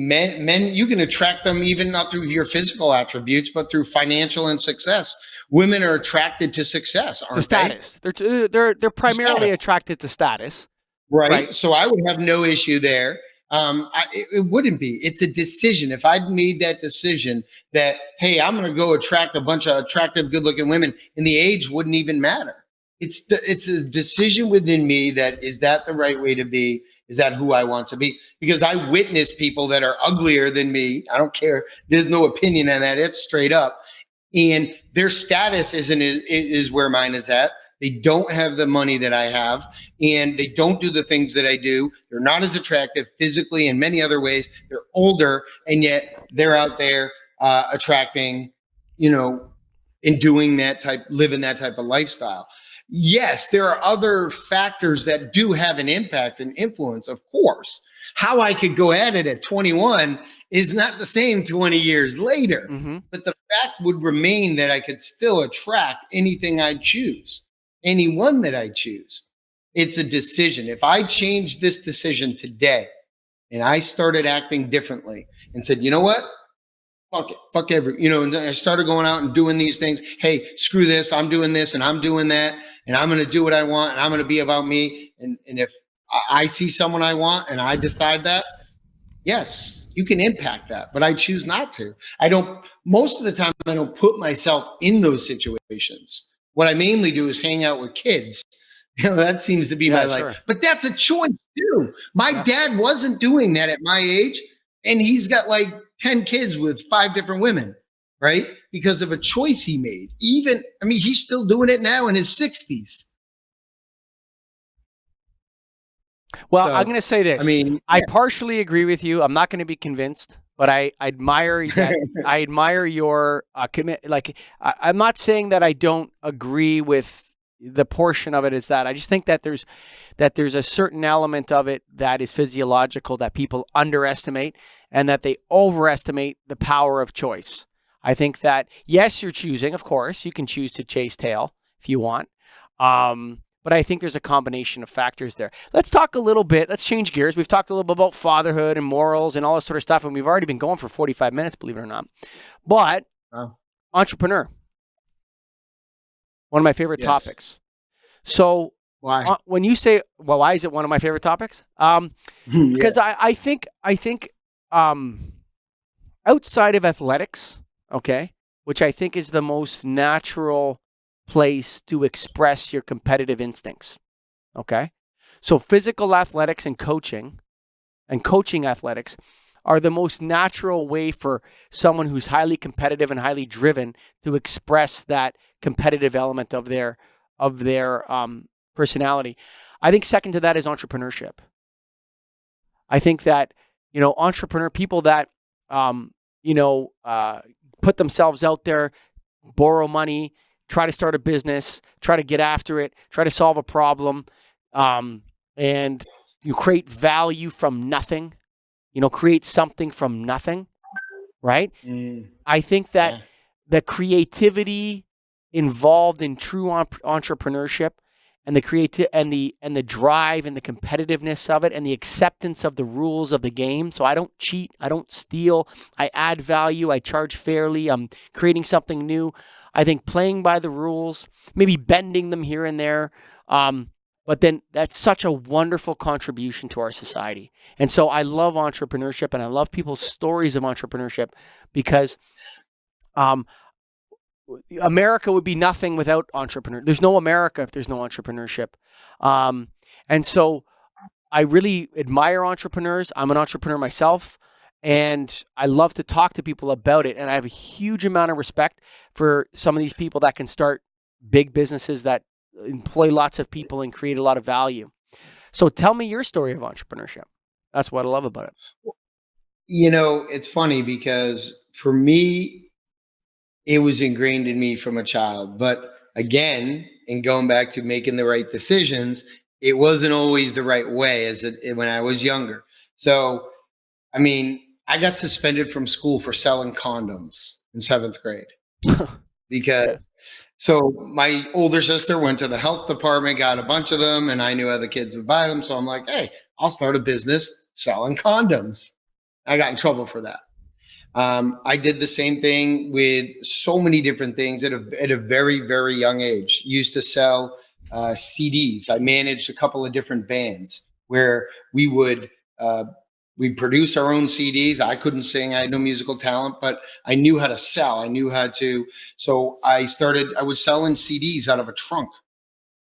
Speaker 2: men, you can attract them even not through your physical attributes, but through financial and success. Women are attracted to success,
Speaker 1: The
Speaker 2: aren't they?
Speaker 1: status. They're
Speaker 2: The
Speaker 1: primarily
Speaker 2: status.
Speaker 1: attracted to status, right?
Speaker 2: Right. So I would have no issue there. It wouldn't be. It's a decision. If I'd made that decision that, hey, I'm going to go attract a bunch of attractive, good looking women, and the age wouldn't even matter. It's a decision within me that is that the right way to be? Is that who I want to be? Because I witness people that are uglier than me. I don't care. There's no opinion on that. It's straight up, and their status is where mine is at. They don't have the money that I have, and they don't do the things that I do. They're not as attractive physically in many other ways. They're older, and yet they're out there attracting, you know, and doing that type, living that type of lifestyle. Yes, there are other factors that do have an impact and influence, of course. How I could go at it at 21 is not the same 20 years later.
Speaker 1: Mm-hmm.
Speaker 2: But the fact would remain that I could still attract anything I choose, anyone that I choose. It's a decision. If I changed this decision today and I started acting differently and said, you know what? Fuck it. Fuck every, and I started going out and doing these things. Hey, screw this. I'm doing this and I'm doing that. And I'm going to do what I want and I'm going to be about me. And if I see someone I want and I decide that, yes, you can impact that, but I choose not to. I don't, most of the time, I don't put myself in those situations. What I mainly do is hang out with kids. That seems to be
Speaker 1: Yeah,
Speaker 2: my life.
Speaker 1: sure.
Speaker 2: But that's a choice too. My
Speaker 1: Yeah.
Speaker 2: dad wasn't doing that at my age, and he's got like 10 kids with 5 different women, right? Because of a choice he made. He's still doing it now in his 60s.
Speaker 1: Well, I'm
Speaker 2: So,
Speaker 1: going to say this. I partially agree with you. I'm not going to be convinced, but I admire that. I admire your commit. Like, I'm not saying that I don't agree with the portion of it. Is that I just think that there's a certain element of it that is physiological that people underestimate and that they overestimate the power of choice. I think that yes, you're choosing. Of course, you can choose to chase tail if you want. But I think there's a combination of factors there. Let's talk a little bit. Let's change gears. We've talked a little bit about fatherhood and morals and all this sort of stuff, and we've already been going for 45 minutes, believe it or not. But entrepreneur, one of my favorite topics. So
Speaker 2: why?
Speaker 1: when you say, well, why is it one of my favorite topics? Because I think outside of athletics, okay, which I think is the most natural place to express your competitive instincts. Okay. So physical athletics and coaching athletics are the most natural way for someone who's highly competitive and highly driven to express that competitive element of their personality. I think second to that is entrepreneurship. I think that, entrepreneur people that, put themselves out there, borrow money, try to start a business, try to get after it, try to solve a problem, and you create value from nothing, create something from nothing, right? I think that the creativity involved in true entrepreneurship and the drive and the competitiveness of it and the acceptance of the rules of the game. So I don't cheat, I don't steal, I add value, I charge fairly, I'm creating something new. I think playing by the rules, maybe bending them here and there, but then that's such a wonderful contribution to our society. And so I love entrepreneurship and I love people's stories of entrepreneurship because America would be nothing without There's no America if there's no entrepreneurship. And so I really admire entrepreneurs. I'm an entrepreneur myself, and I love to talk to people about it. And I have a huge amount of respect for some of these people that can start big businesses that employ lots of people and create a lot of value. So tell me your story of entrepreneurship. That's what I love about it.
Speaker 2: It's funny because for me, it was ingrained in me from a child. But again, and going back to making the right decisions, it wasn't always the right way when I was younger. So, I mean, I got suspended from school for selling condoms in 7th grade
Speaker 1: Okay.
Speaker 2: because so my older sister went to the health department, got a bunch of them, and I knew other kids would buy them. So I'm like, hey, I'll start a business selling condoms. I got in trouble for that. I did the same thing with so many different things at a very, very young age. Used to sell CDs. I managed a couple of different bands where uh, we'd produce our own CDs. I couldn't sing. I had no musical talent, but I knew how to sell. I knew how to. So I was selling CDs out of a trunk.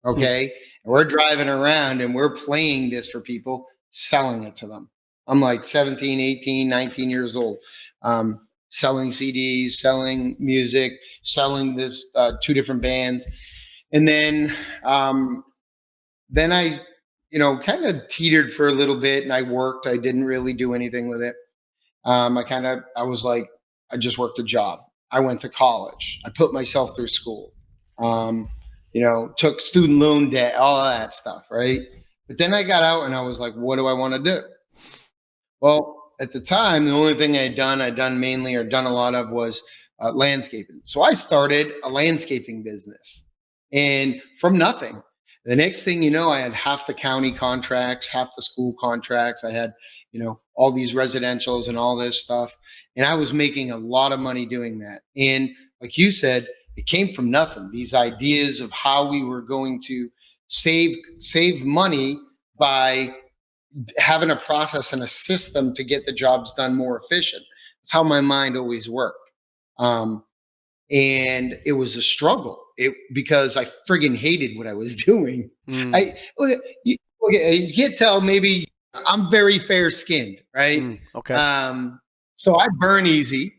Speaker 1: Hmm.
Speaker 2: Okay. And we're driving around and we're playing this for people, selling it to them. I'm like 17, 18, 19 years old, selling CDs, selling music, selling this 2 different bands. And then I, kind of teetered for a little bit and I worked. I didn't really do anything with it. I was like, I just worked a job. I went to college. I put myself through school. Um, took student loan debt, all of that stuff, right? But then I got out and I was like, what do I want to do? Well, at the time, the only thing I'd done mainly or done a lot of was landscaping. So I started a landscaping business and from nothing. The next thing you know, I had half the county contracts, half the school contracts. I had, all these residentials and all this stuff. And I was making a lot of money doing that. And like you said, it came from nothing. These ideas of how we were going to save money by having a process and a system to get the jobs done more efficient. That's how my mind always worked. Um, and it was a struggle because I friggin' hated what I was doing.
Speaker 1: Mm.
Speaker 2: I you can't tell. Maybe I'm very fair skinned, right?
Speaker 1: Okay.
Speaker 2: So I burn easy,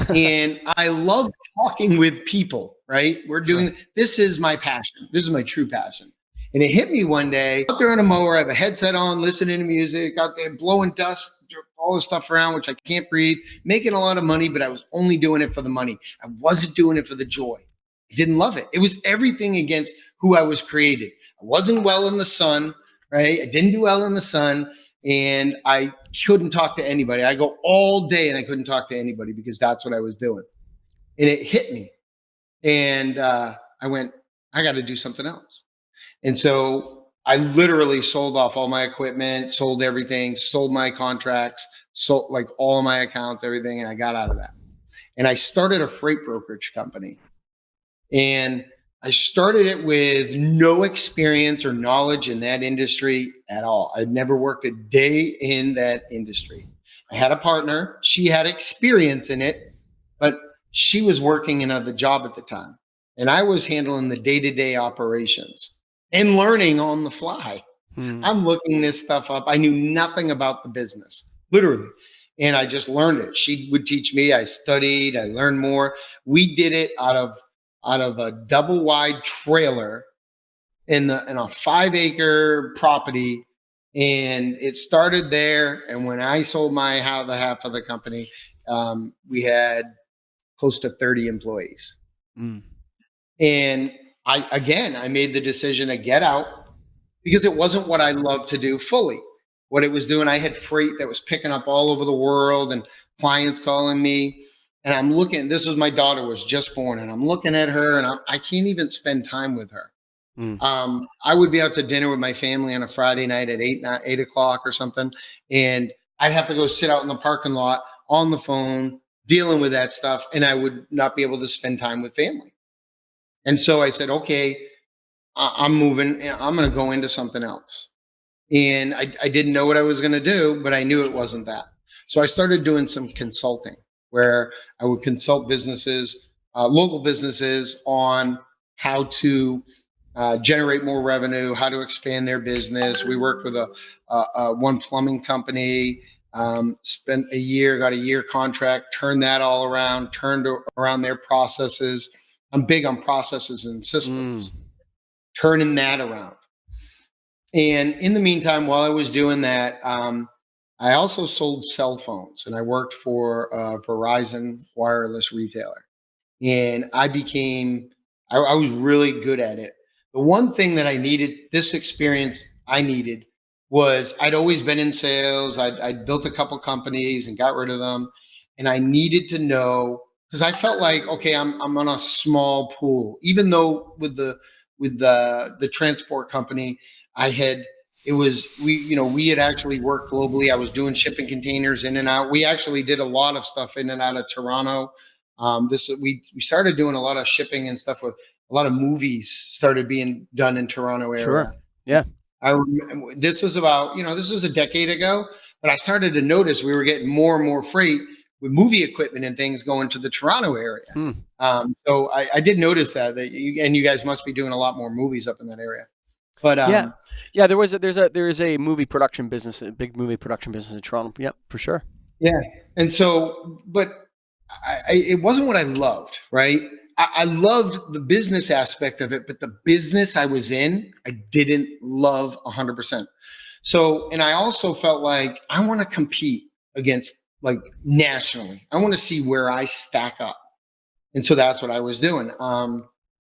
Speaker 2: and I love talking with people. Right?
Speaker 1: Sure.
Speaker 2: This is my passion. This is my true passion. And it hit me one day out there on a mower. I have a headset on, listening to music, out there blowing dust, all this stuff around, which I can't breathe, making a lot of money, but I was only doing it for the money. I wasn't doing it for the joy. I didn't love it. It was everything against who I was created. I wasn't well in the sun, right? I didn't do well in the sun, and I couldn't talk to anybody. I go all day and I couldn't talk to anybody because that's what I was doing. And it hit me. And I went, I got to do something else. And so I literally sold off all my equipment, sold everything, sold my contracts, sold like all of my accounts, everything. And I got out of that. And I started a freight brokerage company. And I started it with no experience or knowledge in that industry at all. I'd never worked a day in that industry. I had a partner, she had experience in it, but she was working another job at the time. And I was handling the day to day operations and learning on the fly.
Speaker 1: Hmm.
Speaker 2: I'm looking this stuff up. I knew nothing about the business, literally. And I just learned it. She would teach me. I studied, I learned more. We did it out of a double wide trailer in a 5 acre property. And it started there. And when I sold the half of the company, we had close to 30 employees.
Speaker 1: Mm.
Speaker 2: And I made the decision to get out because it wasn't what I loved to do fully. What it was doing, I had freight that was picking up all over the world and clients calling me. And I'm looking, this was my daughter was just born, and I'm looking at her and I can't even spend time with her.
Speaker 1: Mm.
Speaker 2: I would be out to dinner with my family on a Friday night at 8 o'clock or something. And I'd have to go sit out in the parking lot on the phone dealing with that stuff. And I would not be able to spend time with family. And so I said, okay, I'm moving. I'm going to go into something else. And I didn't know what I was going to do, but I knew it wasn't that. So I started doing some consulting where I would consult businesses, local businesses, on how to generate more revenue, how to expand their business. We worked with one plumbing company, spent a year, got a year contract, turned that all around, turned around their processes. I'm big on processes and systems, turning that around. And in the meantime, while I was doing that, I also sold cell phones, and I worked for a Verizon wireless retailer. And I was really good at it. The one thing that I needed, this experience I needed was I'd always been in sales. I'd built a couple companies and got rid of them. And I needed to know because I felt like, okay, I'm on a small pool, even though with the transport company, I had it was we had actually worked globally. I was doing shipping containers in and out. We actually did a lot of stuff in and out of Toronto. We started doing a lot of shipping and stuff with a lot of movies started being done in Toronto
Speaker 1: Sure.
Speaker 2: area.
Speaker 1: Yeah.
Speaker 2: I remember this was about this was a decade ago, but I started to notice we were getting more and more freight with movie equipment and things going to the Toronto area. So I did notice that you guys must be doing a lot more movies up in that area. But
Speaker 1: yeah, there's a movie production business, a big movie production business in Toronto. Yeah, for sure.
Speaker 2: Yeah, and so, but it wasn't what I loved, right? I loved the business aspect of it, but the business I was in, I didn't love 100%. So, and I also felt like I want to compete against like nationally. I want to see where I stack up. And so that's what I was doing.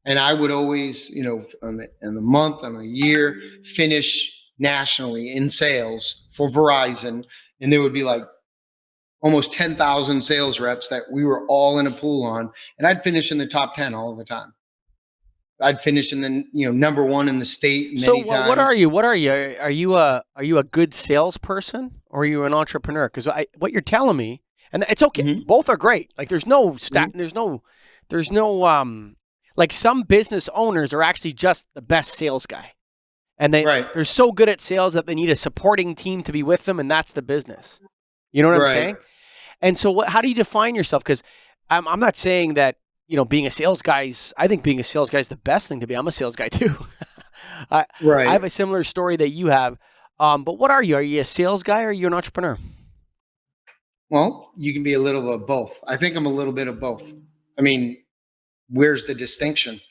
Speaker 2: And I would always, in the month, on a year, finish nationally in sales for Verizon. And there would be like almost 10,000 sales reps that we were all in a pool on. And I'd finish in the top 10 all the time. I'd finish in the number one in the state.
Speaker 1: So what are you? What are you? Are you a good salesperson or are you an entrepreneur? Because what you're telling me, and it's okay,
Speaker 2: Mm-hmm.
Speaker 1: both are great. Like there's no there's no like some business owners are actually just the best sales guy, and they're so good at sales that they need a supporting team to be with them, and that's the business. You know what I'm saying? And so how do you define yourself? Because I'm not saying that. Being a sales guy I think being a sales guy is the best thing to be. I'm a sales guy too. I have a similar story that you have. But what are you? Are you a sales guy or are you an entrepreneur?
Speaker 2: Well, you can be a little of both. I think I'm a little bit of both. I mean, where's the distinction?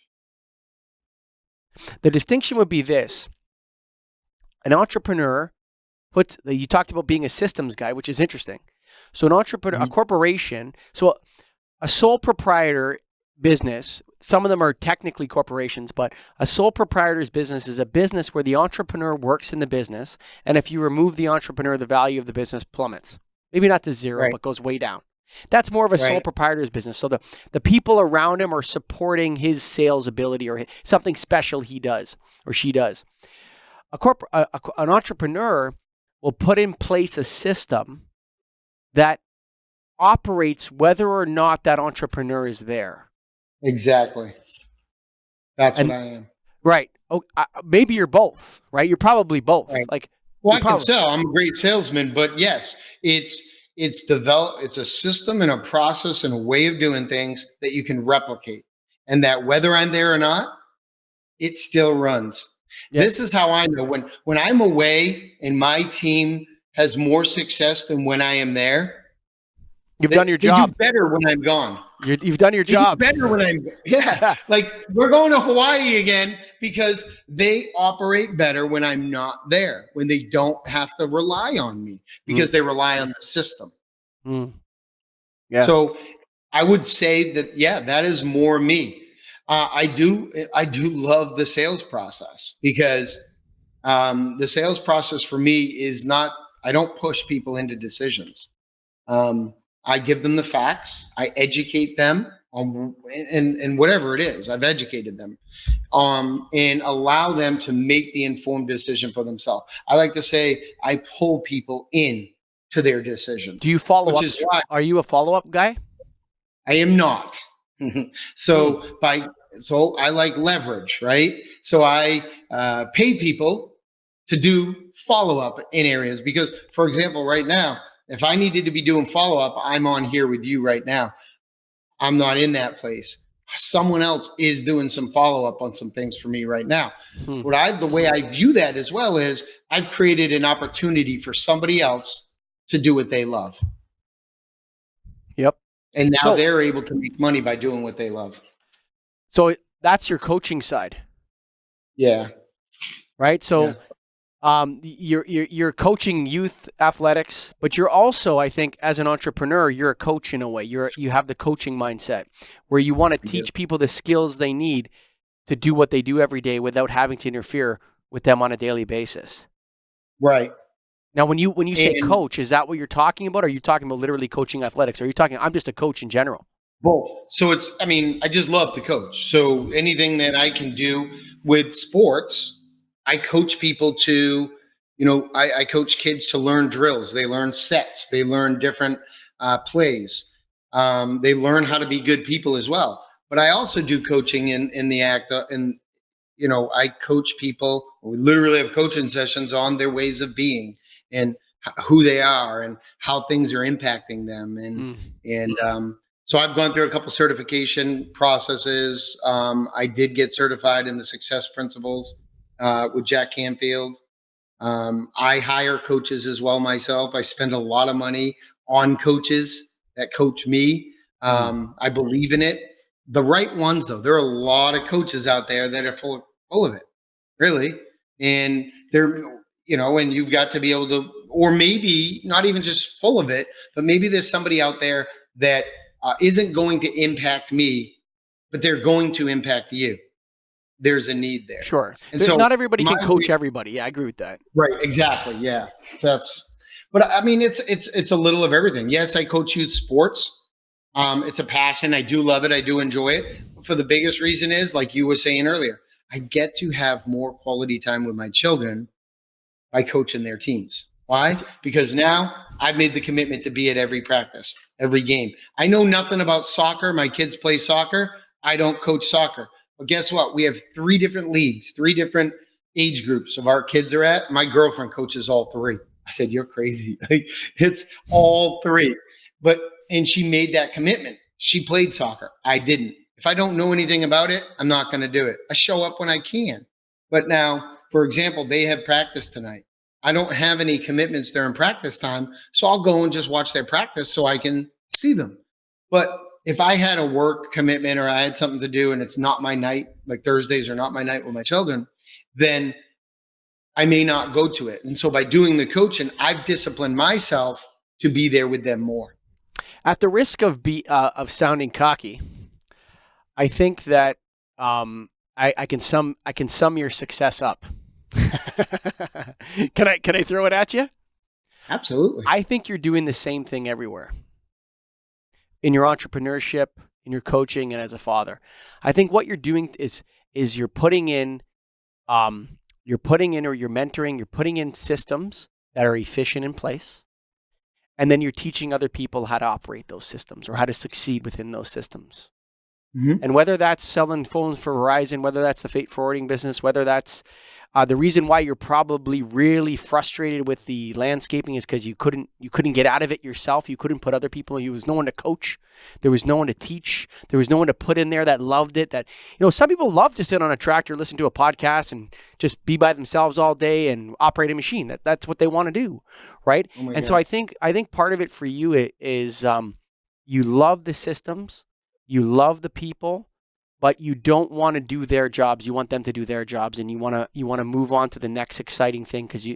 Speaker 1: The distinction would be this. An entrepreneur you talked about being a systems guy, which is interesting. So an entrepreneur, a corporation, so a sole proprietor business, some of them are technically corporations, but a sole proprietor's business is a business where the entrepreneur works in the business. And if you remove the entrepreneur, the value of the business plummets. Maybe not to zero, but goes way down. That's more of a sole proprietor's business. So the people around him are supporting his sales ability or something special he does or she does. An entrepreneur will put in place a system that operates whether or not that entrepreneur is there.
Speaker 2: Exactly. That's what I am.
Speaker 1: Right. Oh, maybe you're both, right? You're probably both.
Speaker 2: Right.
Speaker 1: Like,
Speaker 2: well, I can sell. I'm a great salesman, but yes, it's a system and a process and a way of doing things that you can replicate. And that whether I'm there or not, it still runs. Yeah. This is how I know when I'm away and my team has more success than when I am there.
Speaker 1: You've done your job.
Speaker 2: They do better when I'm gone.
Speaker 1: You've done your job.
Speaker 2: They do better when I'm like we're going to Hawaii again because they operate better when I'm not there, when they don't have to rely on me because they rely on the system. Yeah. So I would say that, that is more me. I do love the sales process because the sales process for me is not, I don't push people into decisions. I give them the facts. I educate them on and whatever it is. I've educated them, and allow them to make the informed decision for themselves. I like to say I pull people in to their decision.
Speaker 1: Do you follow up? Are you a follow-up guy?
Speaker 2: I am not. So I like leverage, right? So I pay people to do follow-up in areas because, for example, right now, if I needed to be doing follow-up, I'm on here with you right now. I'm not in that place. Someone else is doing some follow-up on some things for me right now. The way I view that as well is I've created an opportunity for somebody else to do what they love.
Speaker 1: Yep.
Speaker 2: And now they're able to make money by doing what they love.
Speaker 1: So that's your coaching side.
Speaker 2: Yeah.
Speaker 1: Right? So you're coaching youth athletics, but you're also, I think, as an entrepreneur, you're a coach in a way. You have the coaching mindset where you want to teach people the skills they need to do what they do every day without having to interfere with them on a daily basis.
Speaker 2: Right.
Speaker 1: Now, when you say
Speaker 2: And
Speaker 1: coach, is that what you're talking about? Or are you talking about literally coaching athletics? Or are you talking, I'm just a coach in general?
Speaker 2: both. So I just love to coach. So anything that I can do with sports, I coach people to, I coach kids to learn drills. They learn sets. They learn different plays. They learn how to be good people as well. But I also do coaching in the act and I coach people. We literally have coaching sessions on their ways of being and who they are and how things are impacting them. So I've gone through a couple certification processes. I did get certified in the success principles with Jack Canfield. I hire coaches as well myself. I spend a lot of money on coaches that coach me. I believe in it. The right ones, though, there are a lot of coaches out there that are full of it, really. And and you've got to be able to, or maybe not even just full of it, but maybe there's somebody out there that isn't going to impact me, but they're going to impact you. There's a need there.
Speaker 1: Sure.
Speaker 2: And so
Speaker 1: not everybody can coach everybody. Yeah, I agree with that.
Speaker 2: Right. Exactly. Yeah. But I mean, it's a little of everything. Yes, I coach youth sports. It's a passion. I do love it. I do enjoy it. But for the biggest reason is, like you were saying earlier, I get to have more quality time with my children by coaching their teams. Why? Because now I've made the commitment to be at every practice, every game. I know nothing about soccer. My kids play soccer. I don't coach soccer. But guess what? We have 3 different leagues, 3 different age groups of our kids are at. My girlfriend coaches all 3. I said, you're crazy. It's all 3. And she made that commitment. She played soccer. I didn't. If I don't know anything about it, I'm not going to do it. I show up when I can. But now, for example, they have practice tonight. I don't have any commitments during practice time, so I'll go and just watch their practice so I can see them. But if I had a work commitment or I had something to do and it's not my night, like Thursdays are not my night with my children, then I may not go to it. And so by doing the coaching, I've disciplined myself to be there with them more.
Speaker 1: At the risk of sounding cocky, I think that I can sum your success up. Can I throw it at you?
Speaker 2: Absolutely.
Speaker 1: I think you're doing the same thing everywhere. In your entrepreneurship, in your coaching, and as a father. I think what you're doing is you're putting in or you're mentoring, you're putting in systems that are efficient in place. And then you're teaching other people how to operate those systems or how to succeed within those systems. Mm-hmm. And whether that's selling phones for Verizon, whether that's the freight forwarding business, whether that's the reason why you're probably really frustrated with the landscaping is because you couldn't get out of it yourself. You couldn't put other people. There was no one to coach. There was no one to teach. There was no one to put in there that loved it. That some people love to sit on a tractor, listen to a podcast, and just be by themselves all day and operate a machine. That's what they want to do, right? And God. So I think part of it for you is you love the systems, you love the people, but you don't want to do their jobs. You want them to do their jobs, and you want to move on to the next exciting thing because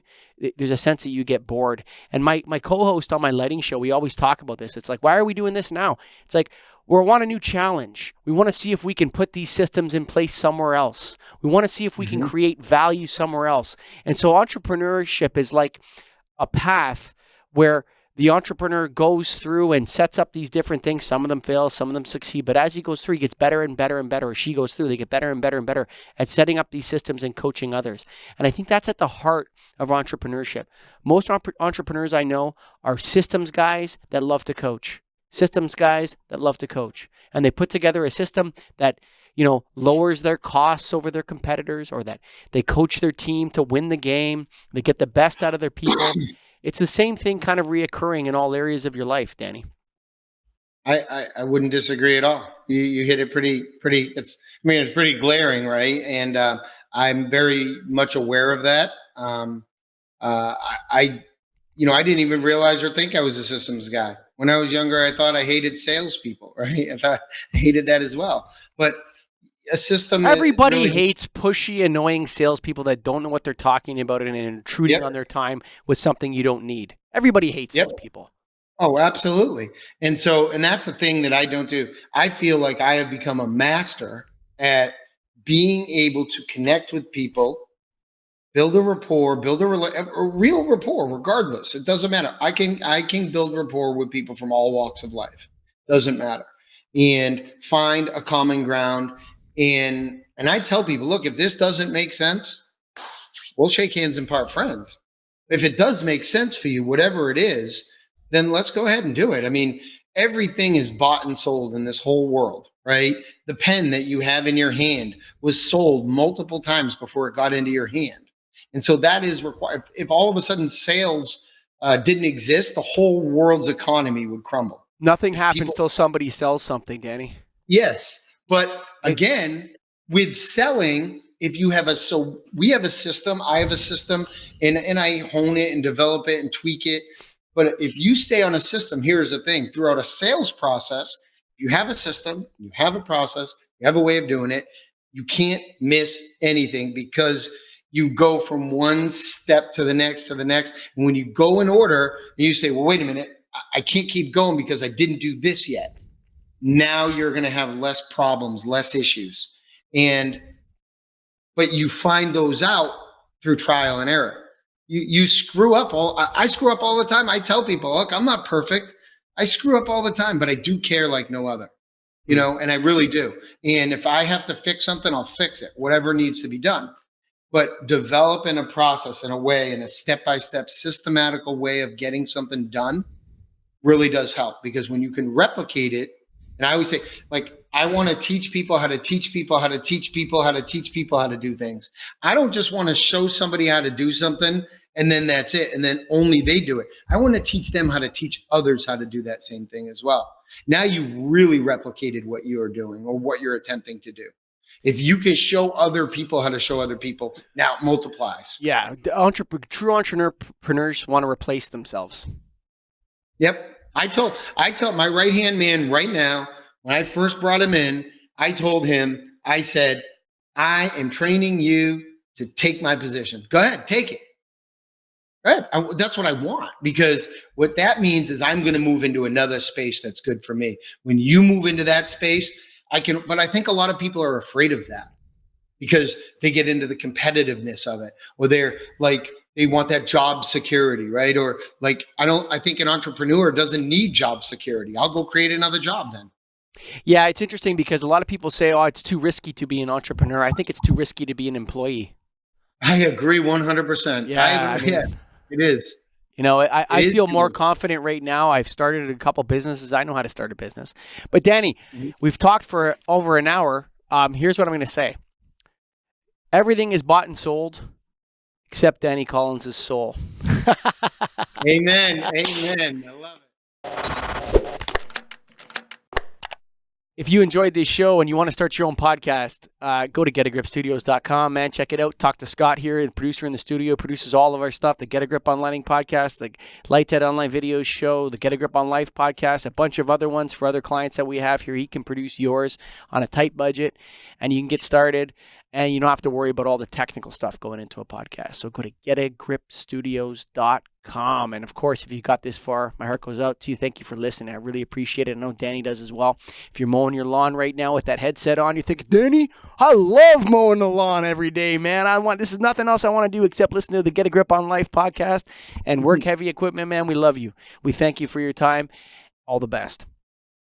Speaker 1: there's a sense that you get bored. And my co-host on my lighting show, we always talk about this. It's like, why are we doing this now? It's like, we want a new challenge. We want to see if we can put these systems in place somewhere else. We want to see if we can create value somewhere else. And so entrepreneurship is like a path where the entrepreneur goes through and sets up these different things. Some of them fail, some of them succeed. But as he goes through, he gets better and better and better. Or she goes through, they get better and better and better at setting up these systems and coaching others. And I think that's at the heart of entrepreneurship. Most entrepreneurs I know are systems guys that love to coach. Systems guys that love to coach. And they put together a system that lowers their costs over their competitors, or that they coach their team to win the game. They get the best out of their people. It's the same thing kind of reoccurring in all areas of your life, Danny.
Speaker 2: I wouldn't disagree at all. You hit it pretty. It's pretty glaring, right? And I'm very much aware of that. I didn't even realize or think I was a systems guy. When I was younger, I thought I hated salespeople, right? I thought I hated that as well. But a system.
Speaker 1: Everybody really hates pushy, annoying salespeople that don't know what they're talking about and intruding on their time with something you don't need. Everybody hates those people.
Speaker 2: Oh, absolutely. And that's the thing that I don't do. I feel like I have become a master at being able to connect with people build a rapport, a real rapport, regardless. It doesn't matter. I can build rapport with people from all walks of life. Doesn't matter. And find a common ground. And I tell people, look, if this doesn't make sense, we'll shake hands and part friends. If it does make sense for you, whatever it is, then let's go ahead and do it. I mean, everything is bought and sold in this whole world, right? The pen that you have in your hand was sold multiple times before it got into your hand. And so that is required. If all of a sudden sales didn't exist, the whole world's economy would crumble.
Speaker 1: Nothing happens till somebody sells something, Danny.
Speaker 2: Yes. But again, with selling, if you have we have a system, I have a system, and I hone it and develop it and tweak it. But if you stay on a system, here's the thing, throughout a sales process, you have a system, you have a process, you have a way of doing it, you can't miss anything because you go from one step to the next. And when you go in order and you say, well, wait a minute, I can't keep going because I didn't do this yet. Now you're going to have less problems, less issues. But you find those out through trial and error. You screw up I screw up all the time. I tell people, look, I'm not perfect. I screw up all the time, but I do care like no other, and I really do. And if I have to fix something, I'll fix it, whatever needs to be done. But developing a process in a way, in a step-by-step systematical way of getting something done really does help, because when you can replicate it, and I always say, like, I want to teach people how to teach people how to teach people how to teach people how to do things. I don't just want to show somebody how to do something and then that's it, and then only they do it. I want to teach them how to teach others how to do that same thing as well. Now you've really replicated what you're doing or what you're attempting to do. If you can show other people how to show other people, now it multiplies.
Speaker 1: Yeah, true entrepreneurs want to replace themselves.
Speaker 2: Yep. I told my right-hand man right now, when I first brought him in, I told him, I said, I am training you to take my position. Go ahead, take it. Right. That's what I want, because what that means is I'm going to move into another space that's good for me. When you move into that space, but I think a lot of people are afraid of that because they get into the competitiveness of it, or they want that job security, right? Or I think an entrepreneur doesn't need job security. I'll go create another job then.
Speaker 1: Yeah, it's interesting because a lot of people say, oh, it's too risky to be an entrepreneur. I think it's too risky to be an employee.
Speaker 2: I agree 100%. Yeah, it is.
Speaker 1: I feel more confident right now. I've started a couple businesses. I know how to start a business. But Danny, we've talked for over an hour. Here's what I'm going to say. Everything is bought and sold except Danny Collins' soul.
Speaker 2: Amen. I love it.
Speaker 1: If you enjoyed this show and you want to start your own podcast, go to getagripstudios.com, man. Check it out. Talk to Scott here, the producer in the studio, produces all of our stuff, the Get a Grip on Lighting podcast, the Light Online Videos show, the Get a Grip on Life podcast, a bunch of other ones for other clients that we have here. He can produce yours on a tight budget, and you can get started, and you don't have to worry about all the technical stuff going into a podcast. So go to getagripstudios.com. And of course, if you got this far, my heart goes out to you. Thank you for listening. I really appreciate it. I know Danny does as well. If you're mowing your lawn right now with that headset on, you think, Danny, I love mowing the lawn every day, man. This is nothing else I want to do except listen to the Get a Grip on Life podcast and work heavy equipment, man. We love you. We thank you for your time. All the best.